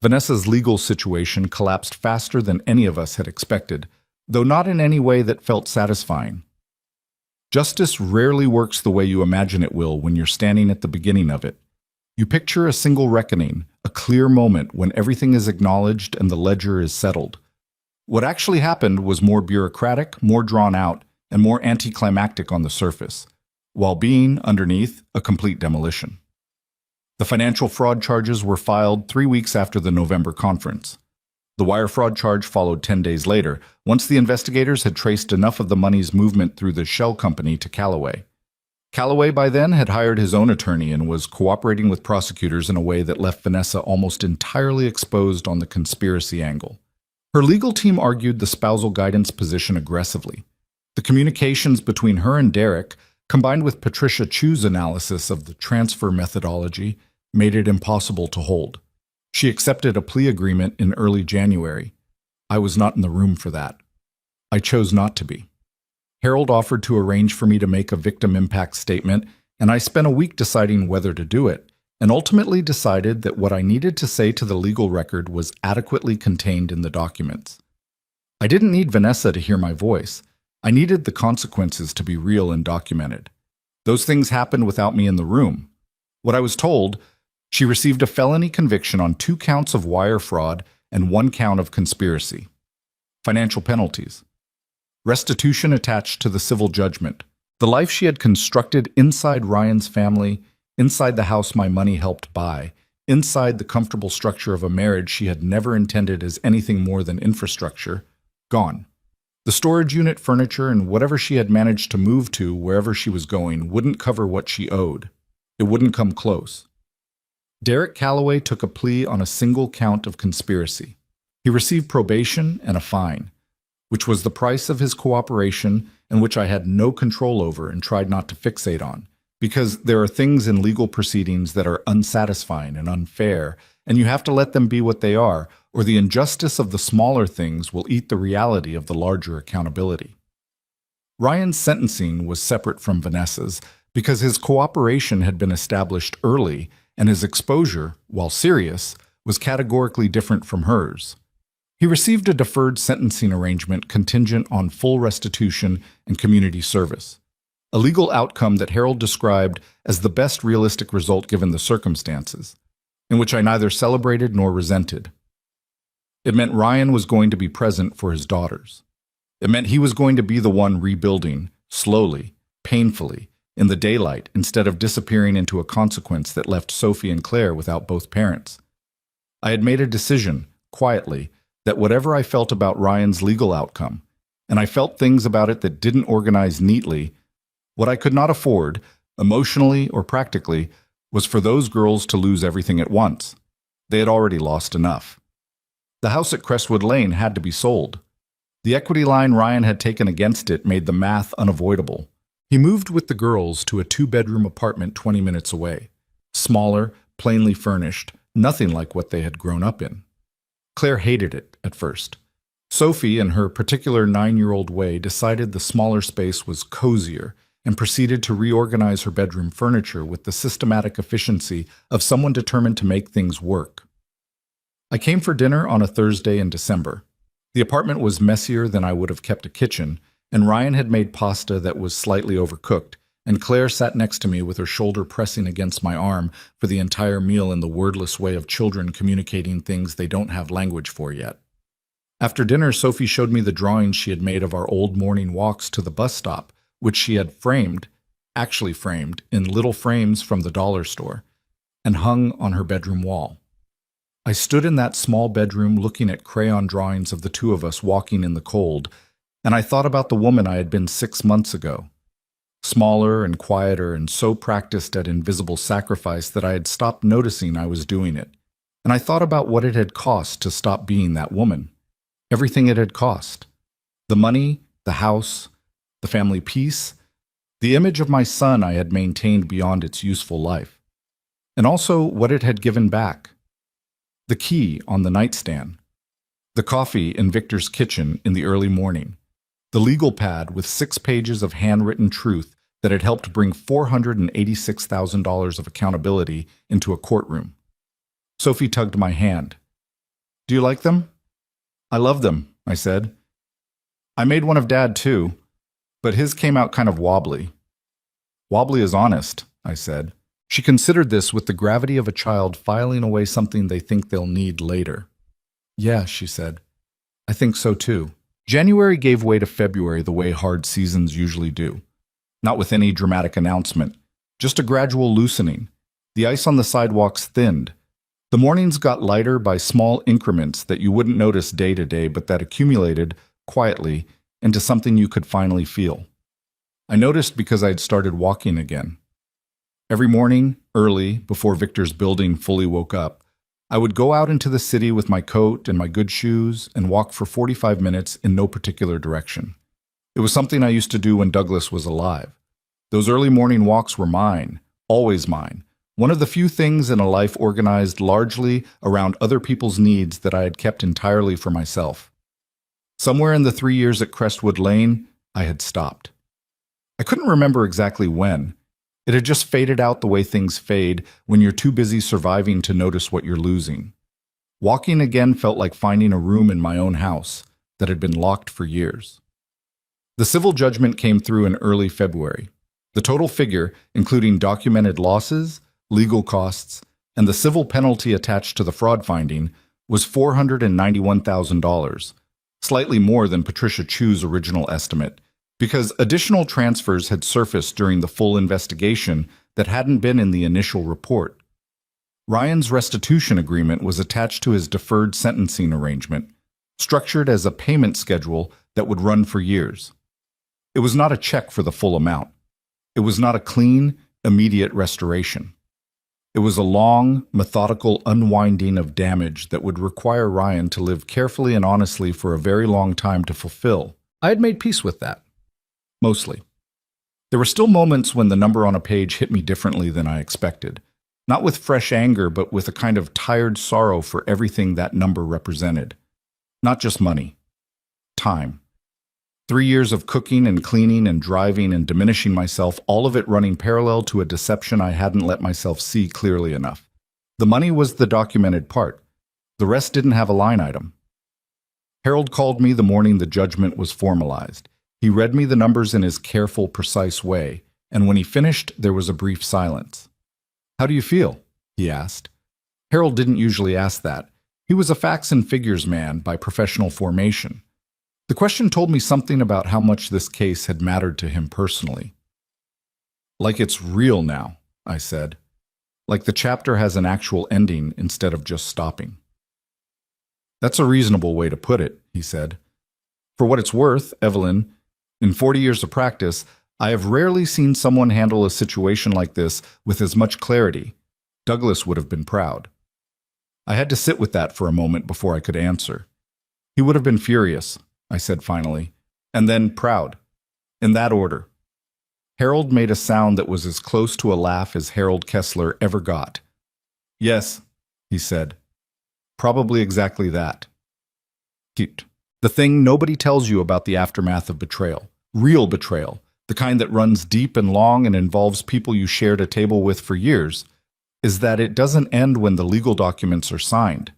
Speaker 1: Vanessa's legal situation collapsed faster than any of us had expected, though not in any way that felt satisfying. Justice rarely works the way you imagine it will when you're standing at the beginning of it. You picture a single reckoning, a clear moment when everything is acknowledged and the ledger is settled. What actually happened was more bureaucratic, more drawn out, and more anticlimactic on the surface, while being, underneath, a complete demolition. The financial fraud charges were filed 3 weeks after the November conference. The wire fraud charge followed 10 days later, once the investigators had traced enough of the money's movement through the shell company to Callaway. Callaway by then had hired his own attorney and was cooperating with prosecutors in a way that left Vanessa almost entirely exposed on the conspiracy angle. Her legal team argued the spousal guidance position aggressively. The communications between her and Derek, combined with Patricia Chu's analysis of the transfer methodology, made it impossible to hold. She accepted a plea agreement in early January. I was not in the room for that. I chose not to be. Harold offered to arrange for me to make a victim impact statement, and I spent a week deciding whether to do it, and ultimately decided that what I needed to say to the legal record was adequately contained in the documents. I didn't need Vanessa to hear my voice. I needed the consequences to be real and documented. Those things happened without me in the room. What I was told, she received a felony conviction on 2 counts of wire fraud and 1 count of conspiracy. Financial penalties. Restitution attached to the civil judgment. The life she had constructed inside Ryan's family, inside the house my money helped buy, inside the comfortable structure of a marriage she had never intended as anything more than infrastructure, gone. The storage unit furniture and whatever she had managed to move to wherever she was going wouldn't cover what she owed. It wouldn't come close. Derek Callaway took a plea on a single count of conspiracy. He received probation and a fine, which was the price of his cooperation and which I had no control over and tried not to fixate on, because there are things in legal proceedings that are unsatisfying and unfair, and you have to let them be what they are, or the injustice of the smaller things will eat the reality of the larger accountability. Ryan's sentencing was separate from Vanessa's because his cooperation had been established early and his exposure, while serious, was categorically different from hers. He received a deferred sentencing arrangement contingent on full restitution and community service, a legal outcome that Harold described as the best realistic result given the circumstances, in which I neither celebrated nor resented. It meant Ryan was going to be present for his daughters. It meant he was going to be the one rebuilding, slowly, painfully, in the daylight instead of disappearing into a consequence that left Sophie and Claire without both parents. I had made a decision, quietly, that whatever I felt about Ryan's legal outcome, and I felt things about it that didn't organize neatly, what I could not afford, emotionally or practically, was for those girls to lose everything at once. They had already lost enough. The house at Crestwood Lane had to be sold. The equity line Ryan had taken against it made the math unavoidable. He moved with the girls to a 2-bedroom apartment 20 minutes away. Smaller, plainly furnished, nothing like what they had grown up in. Claire hated it at first. Sophie, in her particular 9-year-old way, decided the smaller space was cozier and proceeded to reorganize her bedroom furniture with the systematic efficiency of someone determined to make things work. I came for dinner on a Thursday in December. The apartment was messier than I would have kept a kitchen, and Ryan had made pasta that was slightly overcooked, and Claire sat next to me with her shoulder pressing against my arm for the entire meal in the wordless way of children communicating things they don't have language for yet. After dinner, Sophie showed me the drawings she had made of our old morning walks to the bus stop, which she had actually framed, in little frames from the dollar store, and hung on her bedroom wall. I stood in that small bedroom looking at crayon drawings of the two of us walking in the cold, and I thought about the woman I had been 6 months ago. Smaller and quieter and so practiced at invisible sacrifice that I had stopped noticing I was doing it. And I thought about what it had cost to stop being that woman. Everything it had cost. The money, the house, the family peace, the image of my son I had maintained beyond its useful life. And also what it had given back. The key on the nightstand. The coffee in Victor's kitchen in the early morning. The legal pad with 6 pages of handwritten truth that had helped bring $486,000 of accountability into a courtroom. Sophie tugged my hand. "Do you like them?" "I love them," I said. "I made one of Dad too, but his came out kind of wobbly." "Wobbly is honest," I said. She considered this with the gravity of a child filing away something they think they'll need later. "Yeah," she said. "I think so too." January gave way to February the way hard seasons usually do. Not with any dramatic announcement, just a gradual loosening. The ice on the sidewalks thinned. The mornings got lighter by small increments that you wouldn't notice day to day, but that accumulated, quietly, into something you could finally feel. I noticed because I had started walking again. Every morning, early, before Victor's building fully woke up, I would go out into the city with my coat and my good shoes and walk for 45 minutes in no particular direction. It was something I used to do when Douglas was alive. Those early morning walks were mine, always mine, one of the few things in a life organized largely around other people's needs that I had kept entirely for myself. Somewhere in the 3 years at Crestwood Lane, I had stopped. I couldn't remember exactly when. It had just faded out the way things fade when you're too busy surviving to notice what you're losing. Walking again felt like finding a room in my own house that had been locked for years. The civil judgment came through in early February. The total figure, including documented losses, legal costs, and the civil penalty attached to the fraud finding, was $491,000, slightly more than Patricia Chu's original estimate, because additional transfers had surfaced during the full investigation that hadn't been in the initial report. Ryan's restitution agreement was attached to his deferred sentencing arrangement, structured as a payment schedule that would run for years. It was not a check for the full amount. It was not a clean, immediate restoration. It was a long, methodical unwinding of damage that would require Ryan to live carefully and honestly for a very long time to fulfill. I had made peace with that. Mostly. There were still moments when the number on a page hit me differently than I expected. Not with fresh anger, but with a kind of tired sorrow for everything that number represented. Not just money. Time. 3 years of cooking and cleaning and driving and diminishing myself, all of it running parallel to a deception I hadn't let myself see clearly enough. The money was the documented part. The rest didn't have a line item. Harold called me the morning the judgment was formalized. He read me the numbers in his careful, precise way, and when he finished, there was a brief silence. "How do you feel?" he asked. Harold didn't usually ask that. He was a facts and figures man by professional formation. The question told me something about how much this case had mattered to him personally. "Like it's real now," I said. "Like the chapter has an actual ending instead of just stopping." "That's a reasonable way to put it," he said. "For what it's worth, Evelyn, in 40 years of practice, I have rarely seen someone handle a situation like this with as much clarity. Douglas would have been proud." I had to sit with that for a moment before I could answer. "He would have been furious," I said finally, "and then proud. In that order." Harold made a sound that was as close to a laugh as Harold Kessler ever got. "Yes," he said. "Probably exactly that." Cute. The thing nobody tells you about the aftermath of betrayal. Real betrayal. The kind that runs deep and long and involves people you shared a table with for years, is that it doesn't end when the legal documents are signed.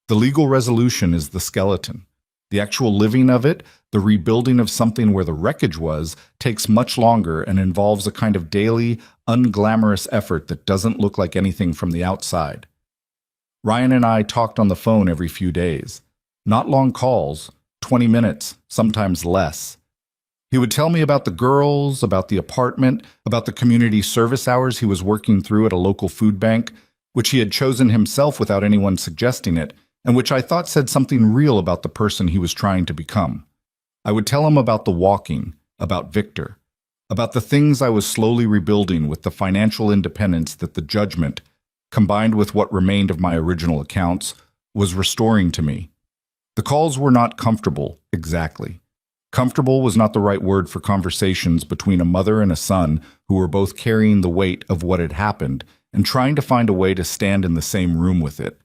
Speaker 1: The legal resolution is the skeleton. The actual living of it, the rebuilding of something where the wreckage was, takes much longer and involves a kind of daily, unglamorous effort that doesn't look like anything from the outside. Ryan and I talked on the phone every few days. Not long calls, 20 minutes, sometimes less. He would tell me about the girls, about the apartment, about the community service hours he was working through at a local food bank, which he had chosen himself without anyone suggesting it, and which I thought said something real about the person he was trying to become. I would tell him about the walking, about Victor, about the things I was slowly rebuilding with the financial independence that the judgment, combined with what remained of my original accounts, was restoring to me. The calls were not comfortable, exactly. Comfortable was not the right word for conversations between a mother and a son who were both carrying the weight of what had happened and trying to find a way to stand in the same room with it.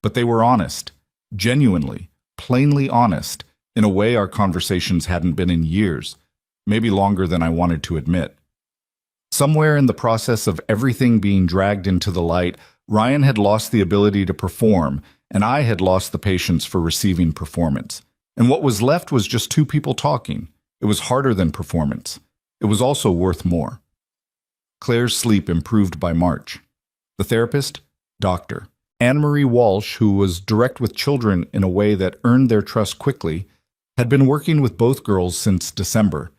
Speaker 1: But they were honest, genuinely, plainly honest, in a way our conversations hadn't been in years, maybe longer than I wanted to admit. Somewhere in the process of everything being dragged into the light, Ryan had lost the ability to perform, and I had lost the patience for receiving performance. And what was left was just two people talking. It was harder than performance. It was also worth more. Claire's sleep improved by March. The therapist? Doctor. Anne-Marie Walsh, who was direct with children in a way that earned their trust quickly, had been working with both girls since December,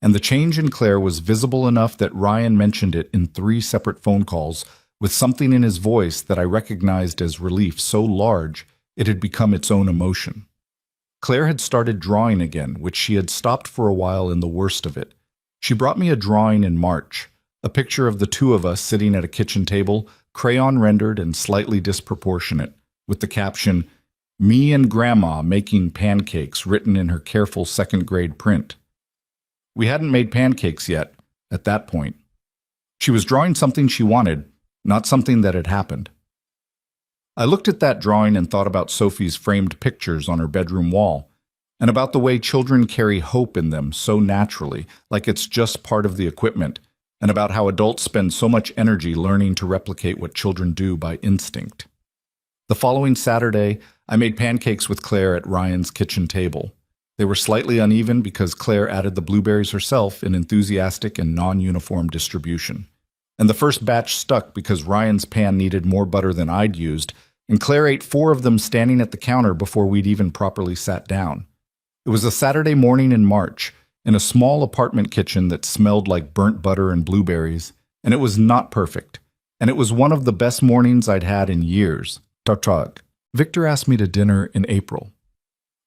Speaker 1: and the change in Claire was visible enough that Ryan mentioned it in 3 separate phone calls with something in his voice that I recognized as relief so large it had become its own emotion. Claire had started drawing again, which she had stopped for a while in the worst of it. She brought me a drawing in March, a picture of the two of us sitting at a kitchen table, crayon rendered and slightly disproportionate, with the caption, "Me and Grandma making pancakes," written in her careful second-grade print. We hadn't made pancakes yet, at that point. She was drawing something she wanted, not something that had happened. I looked at that drawing and thought about Sophie's framed pictures on her bedroom wall, and about the way children carry hope in them so naturally, like it's just part of the equipment, and about how adults spend so much energy learning to replicate what children do by instinct. The following Saturday, I made pancakes with Claire at Ryan's kitchen table. They were slightly uneven because Claire added the blueberries herself in enthusiastic and non-uniform distribution. And the first batch stuck because Ryan's pan needed more butter than I'd used, and Claire ate 4 of them standing at the counter before we'd even properly sat down. It was a Saturday morning in March, in a small apartment kitchen that smelled like burnt butter and blueberries, and it was not perfect. And it was one of the best mornings I'd had in years. Tartag. Victor asked me to dinner in April.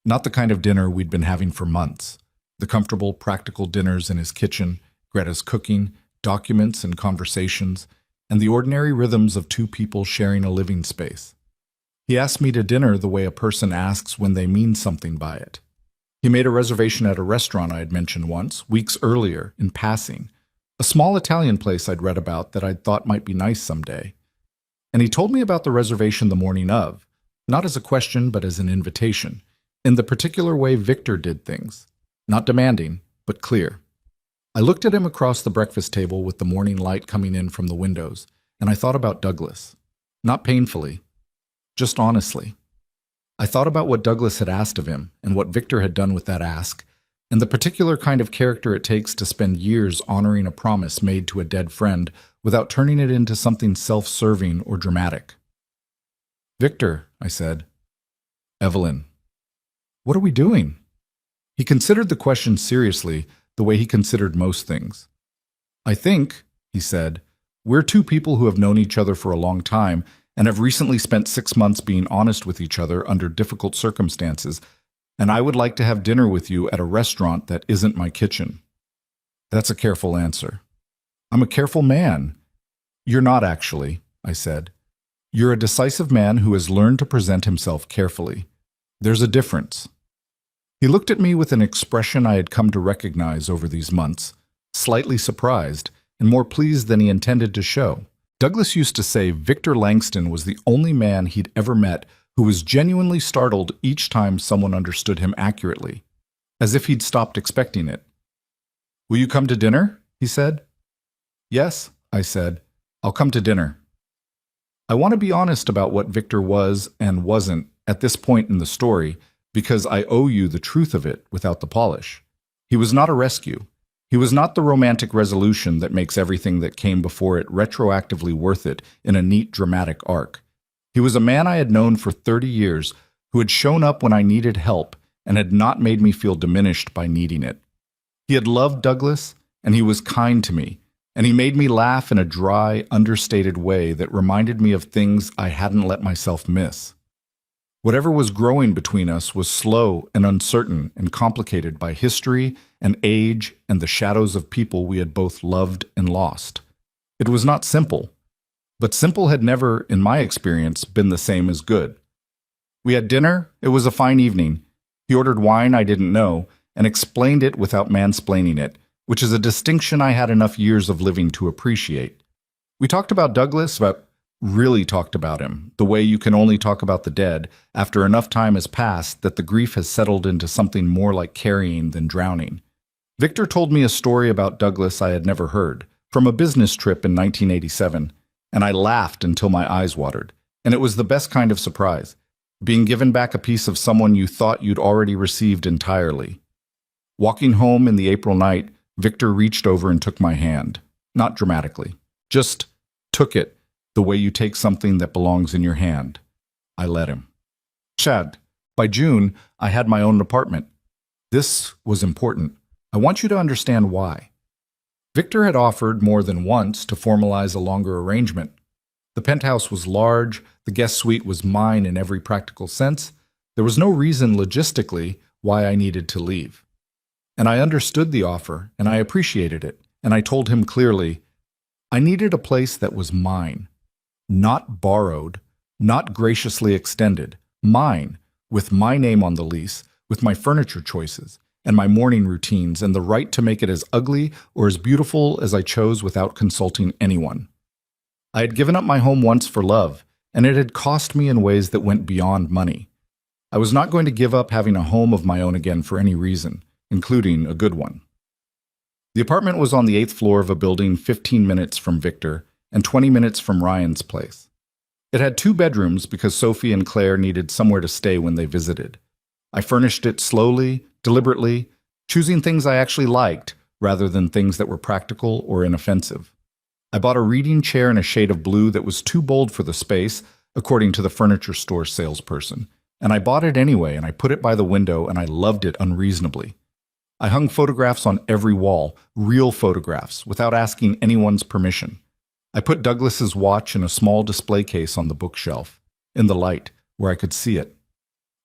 Speaker 1: Not the kind of dinner we'd been having for months. The comfortable, practical dinners in his kitchen, Greta's cooking, documents and conversations, and the ordinary rhythms of 2 people sharing a living space. He asked me to dinner the way a person asks when they mean something by it. He made a reservation at a restaurant I had mentioned once, weeks earlier, in passing, a small Italian place I'd read about that I'd thought might be nice someday. And he told me about the reservation the morning of, not as a question but as an invitation, in the particular way Victor did things, not demanding, but clear. I looked at him across the breakfast table with the morning light coming in from the windows, and I thought about Douglas. Not painfully, just honestly. I thought about what Douglas had asked of him and what Victor had done with that ask, and the particular kind of character it takes to spend years honoring a promise made to a dead friend without turning it into something self-serving or dramatic. "Victor," I said. "Evelyn." "What are we doing?" He considered the question seriously, the way he considered most things. "I think," he said, "we're 2 people who have known each other for a long time and have recently spent 6 months being honest with each other under difficult circumstances, and I would like to have dinner with you at a restaurant that isn't my kitchen." That's a careful answer. "I'm a careful man." "You're not actually," I said. "You're a decisive man who has learned to present himself carefully. There's a difference." He looked at me with an expression I had come to recognize over these months, slightly surprised and more pleased than he intended to show. Douglas used to say Victor Langston was the only man he'd ever met who was genuinely startled each time someone understood him accurately, as if he'd stopped expecting it. "Will you come to dinner?" he said. "Yes," I said. "I'll come to dinner." I want to be honest about what Victor was and wasn't at this point in the story, because I owe you the truth of it without the polish. He was not a rescue. He was not the romantic resolution that makes everything that came before it retroactively worth it in a neat dramatic arc. He was a man I had known for 30 years who had shown up when I needed help and had not made me feel diminished by needing it. He had loved Douglas, and he was kind to me, and he made me laugh in a dry, understated way that reminded me of things I hadn't let myself miss. Whatever was growing between us was slow and uncertain and complicated by history and age and the shadows of people we had both loved and lost. It was not simple, but simple had never, in my experience, been the same as good. We had dinner. It was a fine evening. He ordered wine I didn't know and explained it without mansplaining it, which is a distinction I had enough years of living to appreciate. We talked about Douglas, but really talked about him, the way you can only talk about the dead after enough time has passed that the grief has settled into something more like carrying than drowning. Victor told me a story about Douglas I had never heard, from a business trip in 1987, and I laughed until my eyes watered, and it was the best kind of surprise, being given back a piece of someone you thought you'd already received entirely. Walking home in the April night, Victor reached over and took my hand, not dramatically, just took it the way you take something that belongs in your hand. I let him. Chad, by June, I had my own apartment. This was important. I want you to understand why. Victor had offered more than once to formalize a longer arrangement. The penthouse was large, the guest suite was mine in every practical sense. There was no reason logistically why I needed to leave. And I understood the offer, and I appreciated it, and I told him clearly, I needed a place that was mine, not borrowed, not graciously extended, mine, with my name on the lease, with my furniture choices, and my morning routines, and the right to make it as ugly or as beautiful as I chose without consulting anyone. I had given up my home once for love, and it had cost me in ways that went beyond money. I was not going to give up having a home of my own again for any reason, including a good one. The apartment was on the 8th floor of a building 15 minutes from Victor and 20 minutes from Ryan's place. It had 2 bedrooms because Sophie and Claire needed somewhere to stay when they visited. I furnished it slowly, deliberately, choosing things I actually liked rather than things that were practical or inoffensive. I bought a reading chair in a shade of blue that was too bold for the space, according to the furniture store salesperson, and I bought it anyway, and I put it by the window, and I loved it unreasonably. I hung photographs on every wall, real photographs, without asking anyone's permission. I put Douglas's watch in a small display case on the bookshelf, in the light, where I could see it.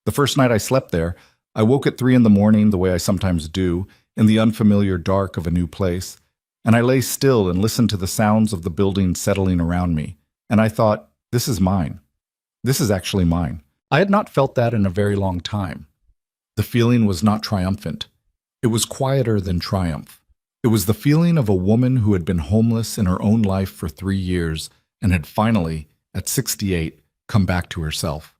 Speaker 1: The first night I slept there, I woke at 3 a.m, the way I sometimes do, in the unfamiliar dark of a new place, and I lay still and listened to the sounds of the building settling around me, and I thought, this is mine. This is actually mine. I had not felt that in a very long time. The feeling was not triumphant. It was quieter than triumph. It was the feeling of a woman who had been homeless in her own life for 3 years and had finally, at 68, come back to herself.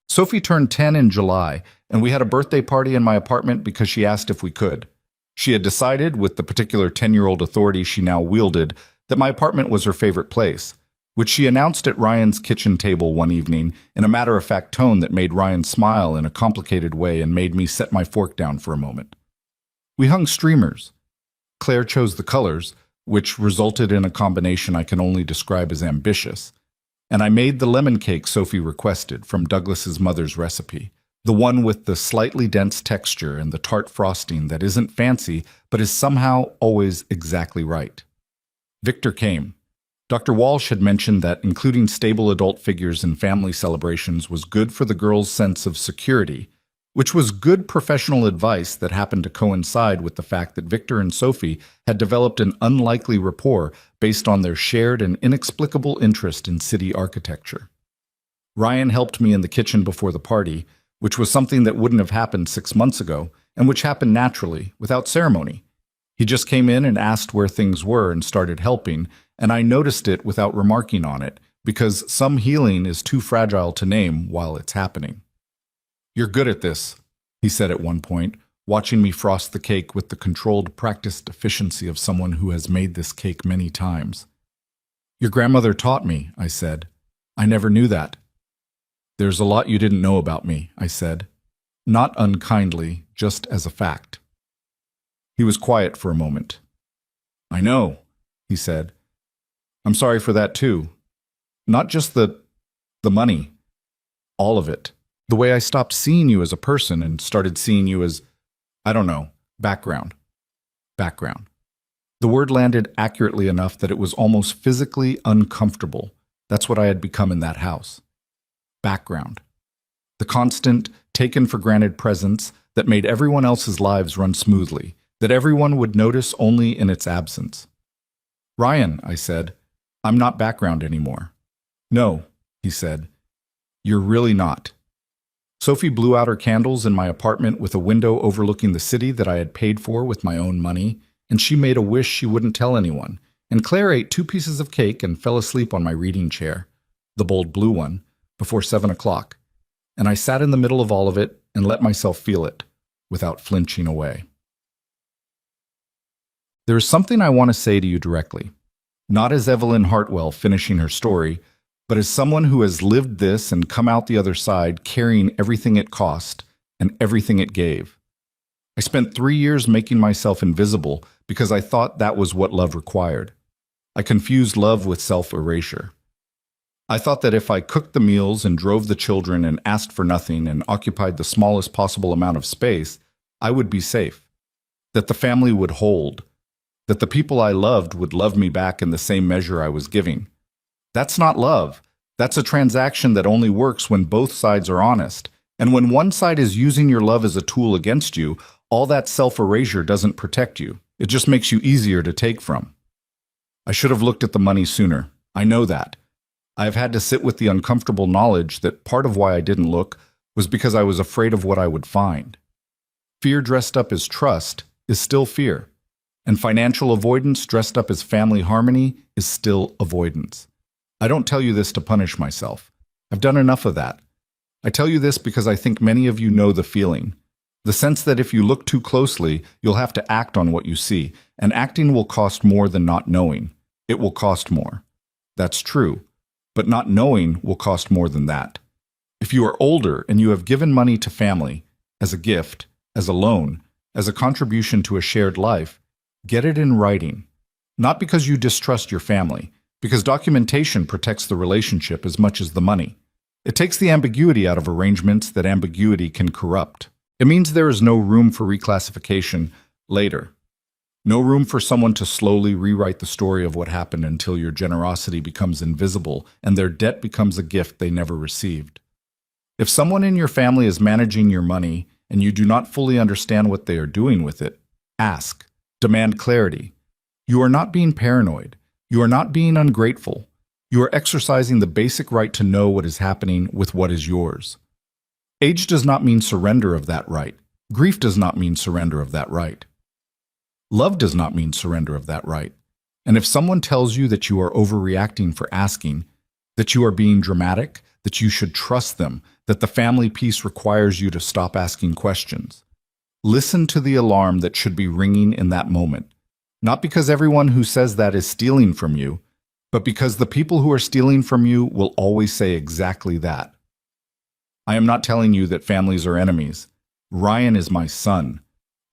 Speaker 1: Sophie turned 10 in July, and we had a birthday party in my apartment because she asked if we could. She had decided, with the particular 10-year-old authority she now wielded, that my apartment was her favorite place, which she announced at Ryan's kitchen table one evening in a matter-of-fact tone that made Ryan smile in a complicated way and made me set my fork down for a moment. We hung streamers. Claire chose the colors, which resulted in a combination I can only describe as ambitious, and I made the lemon cake Sophie requested from Douglas's mother's recipe, the one with the slightly dense texture and the tart frosting that isn't fancy but is somehow always exactly right. Victor came. Dr. Walsh had mentioned that including stable adult figures in family celebrations was good for the girls' sense of security, which was good professional advice that happened to coincide with the fact that Victor and Sophie had developed an unlikely rapport based on their shared and inexplicable interest in city architecture. Ryan helped me in the kitchen before the party, which was something that wouldn't have happened 6 months ago, and which happened naturally, without ceremony. He just came in and asked where things were and started helping, and I noticed it without remarking on it, because some healing is too fragile to name while it's happening. "You're good at this," he said at one point, watching me frost the cake with the controlled, practiced efficiency of someone who has made this cake many times. "Your grandmother taught me," I said. "I never knew that." "There's a lot you didn't know about me," I said. Not unkindly, just as a fact. He was quiet for a moment. "I know," he said. "I'm sorry for that too. Not just the money. All of it. The way I stopped seeing you as a person and started seeing you as, I don't know, background. Background. The word landed accurately enough that it was almost physically uncomfortable. That's what I had become in that house. Background. The constant, taken for granted presence that made everyone else's lives run smoothly, that everyone would notice only in its absence. Ryan, I said, I'm not background anymore. No, he said, you're really not. Sophie blew out her candles in my apartment with a window overlooking the city that I had paid for with my own money, and she made a wish she wouldn't tell anyone. And Claire ate 2 pieces of cake and fell asleep on my reading chair, the bold blue one, before 7 o'clock. And I sat in the middle of all of it and let myself feel it, without flinching away. There is something I want to say to you directly, not as Evelyn Hartwell finishing her story, but as someone who has lived this and come out the other side carrying everything it cost and everything it gave. I spent 3 years making myself invisible because I thought that was what love required. I confused love with self-erasure. I thought that if I cooked the meals and drove the children and asked for nothing and occupied the smallest possible amount of space, I would be safe, that the family would hold, that the people I loved would love me back in the same measure I was giving. That's not love. That's a transaction that only works when both sides are honest. And when one side is using your love as a tool against you, all that self-erasure doesn't protect you. It just makes you easier to take from. I should have looked at the money sooner. I know that. I have had to sit with the uncomfortable knowledge that part of why I didn't look was because I was afraid of what I would find. Fear dressed up as trust is still fear, and financial avoidance dressed up as family harmony is still avoidance. I don't tell you this to punish myself. I've done enough of that. I tell you this because I think many of you know the feeling. The sense that if you look too closely, you'll have to act on what you see, and acting will cost more than not knowing. It will cost more. That's true. But not knowing will cost more than that. If you are older and you have given money to family, as a gift, as a loan, as a contribution to a shared life, get it in writing. Not because you distrust your family, because documentation protects the relationship as much as the money. It takes the ambiguity out of arrangements that ambiguity can corrupt. It means there is no room for reclassification later. No room for someone to slowly rewrite the story of what happened until your generosity becomes invisible and their debt becomes a gift they never received. If someone in your family is managing your money and you do not fully understand what they are doing with it, ask. Demand clarity. You are not being paranoid. You are not being ungrateful. You are exercising the basic right to know what is happening with what is yours. Age does not mean surrender of that right. Grief does not mean surrender of that right. Love does not mean surrender of that right. And if someone tells you that you are overreacting for asking, that you are being dramatic, that you should trust them, that the family piece requires you to stop asking questions, listen to the alarm that should be ringing in that moment. Not because everyone who says that is stealing from you, but because the people who are stealing from you will always say exactly that. I am not telling you that families are enemies. Ryan is my son.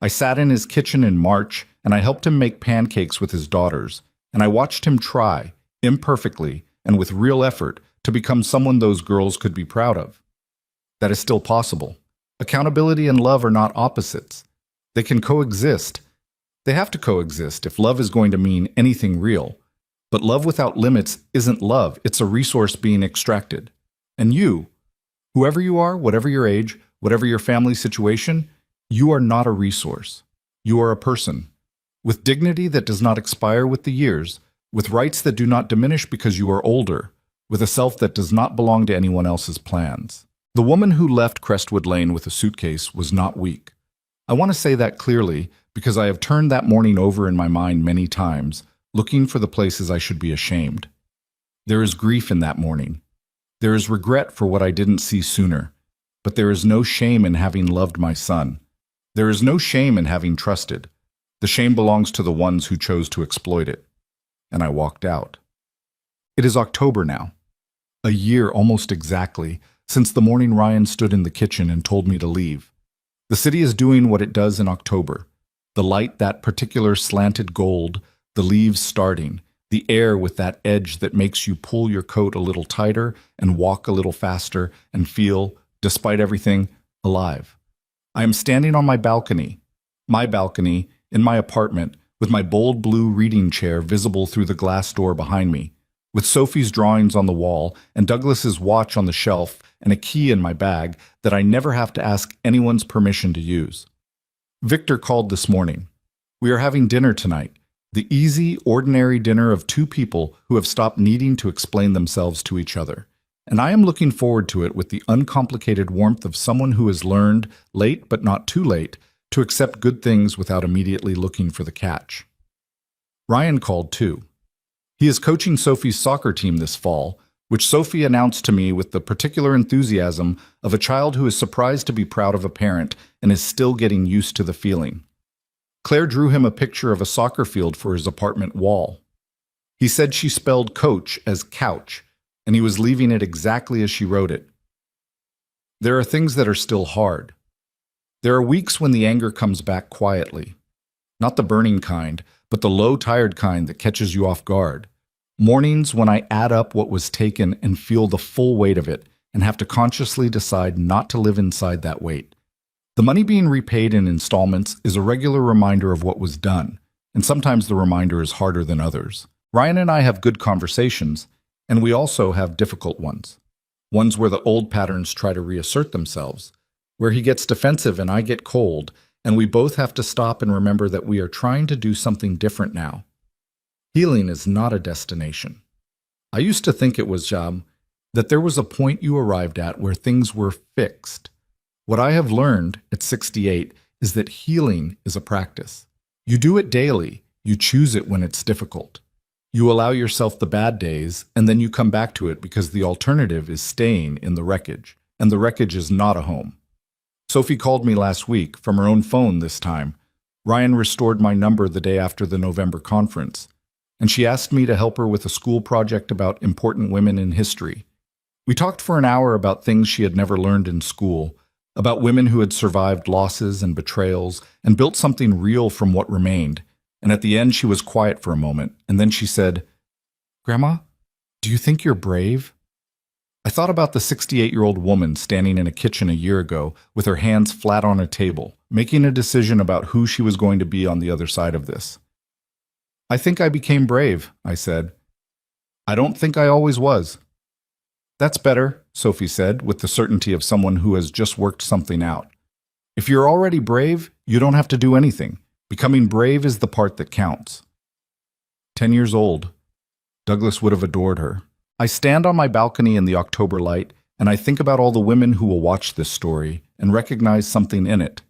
Speaker 1: I sat in his kitchen in March, and I helped him make pancakes with his daughters, and I watched him try, imperfectly and with real effort, to become someone those girls could be proud of. That is still possible. Accountability and love are not opposites. They can coexist. They have to coexist if love is going to mean anything real. But love without limits isn't love, it's a resource being extracted. And you, whoever you are, whatever your age, whatever your family situation, you are not a resource. You are a person, with dignity that does not expire with the years, with rights that do not diminish because you are older, with a self that does not belong to anyone else's plans. The woman who left Crestwood Lane with a suitcase was not weak. I want to say that clearly because I have turned that morning over in my mind many times, looking for the places I should be ashamed. There is grief in that morning. There is regret for what I didn't see sooner, but there is no shame in having loved my son. There is no shame in having trusted. The shame belongs to the ones who chose to exploit it. And I walked out. It is October now. A year almost exactly since the morning Ryan stood in the kitchen and told me to leave. The city is doing what it does in October. The light, that particular slanted gold, the leaves starting, the air with that edge that makes you pull your coat a little tighter and walk a little faster and feel despite everything, alive. I am standing on my balcony, in my apartment, with my bold blue reading chair visible through the glass door behind me, with Sophie's drawings on the wall and Douglas's watch on the shelf and a key in my bag that I never have to ask anyone's permission to use. Victor called this morning. We are having dinner tonight, the easy, ordinary dinner of two people who have stopped needing to explain themselves to each other. And I am looking forward to it with the uncomplicated warmth of someone who has learned, late but not too late, to accept good things without immediately looking for the catch. Ryan called too. He is coaching Sophie's soccer team this fall, which Sophie announced to me with the particular enthusiasm of a child who is surprised to be proud of a parent and is still getting used to the feeling. Claire drew him a picture of a soccer field for his apartment wall. He said she spelled coach as couch, and he was leaving it exactly as she wrote it. There are things that are still hard. There are weeks when the anger comes back quietly. Not the burning kind, but the low, tired kind that catches you off guard. Mornings when I add up what was taken and feel the full weight of it and have to consciously decide not to live inside that weight. The money being repaid in installments is a regular reminder of what was done, and sometimes the reminder is harder than others. Ryan and I have good conversations, and we also have difficult ones. Ones where the old patterns try to reassert themselves, where he gets defensive and I get cold, and we both have to stop and remember that we are trying to do something different now. Healing is not a destination. I used to think it was, that there was a point you arrived at where things were fixed. What I have learned at 68 is that healing is a practice. You do it daily, you choose it when it's difficult. You allow yourself the bad days, and then you come back to it because the alternative is staying in the wreckage, and the wreckage is not a home. Sophie called me last week, from her own phone this time. Ryan restored my number the day after the November conference, and she asked me to help her with a school project about important women in history. We talked for an hour about things she had never learned in school, about women who had survived losses and betrayals and built something real from what remained. And at the end, she was quiet for a moment, and then she said, "Grandma, do you think you're brave?" I thought about the 68-year-old woman standing in a kitchen a year ago with her hands flat on a table, making a decision about who she was going to be on the other side of this. "I think I became brave," I said. "I don't think I always was." "That's better," Sophie said, with the certainty of someone who has just worked something out. "If you're already brave, you don't have to do anything. Becoming brave is the part that counts." 10 years old. Douglas would have adored her. I stand on my balcony in the October light, and I think about all the women who will watch this story and recognize something in it.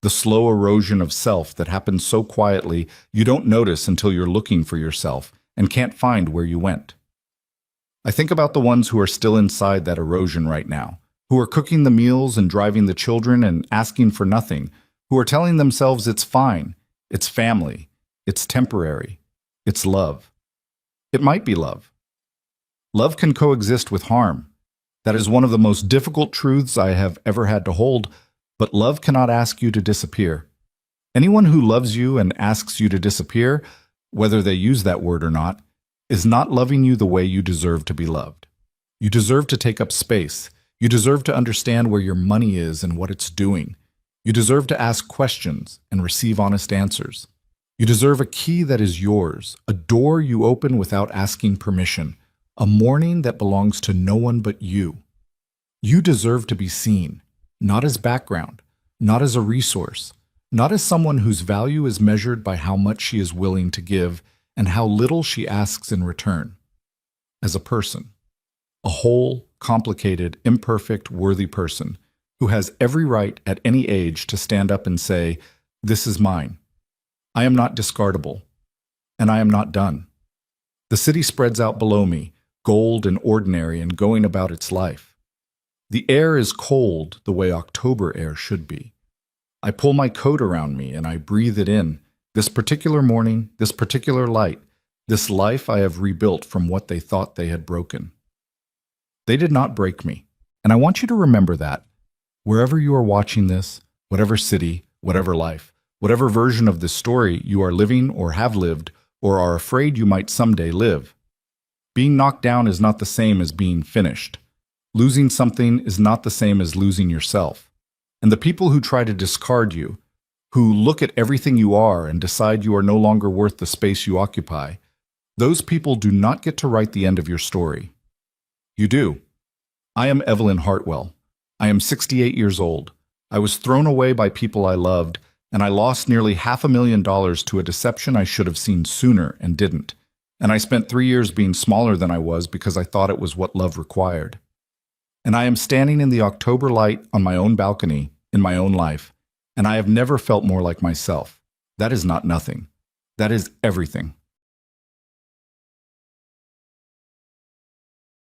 Speaker 1: The slow erosion of self that happens so quietly you don't notice until you're looking for yourself and can't find where you went. I think about the ones who are still inside that erosion right now, who are cooking the meals and driving the children and asking for nothing, who are telling themselves it's fine, it's family, it's temporary, it's love. It might be love. Love can coexist with harm. That is one of the most difficult truths I have ever had to hold, but love cannot ask you to disappear. Anyone who loves you and asks you to disappear, whether they use that word or not, is not loving you the way you deserve to be loved. You deserve to take up space. You deserve to understand where your money is and what it's doing. You deserve to ask questions and receive honest answers. You deserve a key that is yours, a door you open without asking permission, a morning that belongs to no one but you. You deserve to be seen, not as background, not as a resource, not as someone whose value is measured by how much she is willing to give and how little she asks in return. As a person, a whole, complicated, imperfect, worthy person who has every right at any age to stand up and say, "This is mine. I am not discardable, and I am not done." The city spreads out below me, gold and ordinary and going about its life. The air is cold the way October air should be. I pull my coat around me and I breathe it in. This particular morning, this particular light, this life I have rebuilt from what they thought they had broken. They did not break me, and I want you to remember that. Wherever you are watching this, whatever city, whatever life, whatever version of this story you are living or have lived or are afraid you might someday live, being knocked down is not the same as being finished. Losing something is not the same as losing yourself. And the people who try to discard you, who look at everything you are and decide you are no longer worth the space you occupy, those people do not get to write the end of your story. You do. I am Evelyn Hartwell. I am 68 years old. I was thrown away by people I loved, and I lost nearly $500,000 to a deception I should have seen sooner and didn't. And I spent 3 years being smaller than I was because I thought it was what love required. And I am standing in the October light on my own balcony in my own life, and I have never felt more like myself. That is not nothing. That is everything.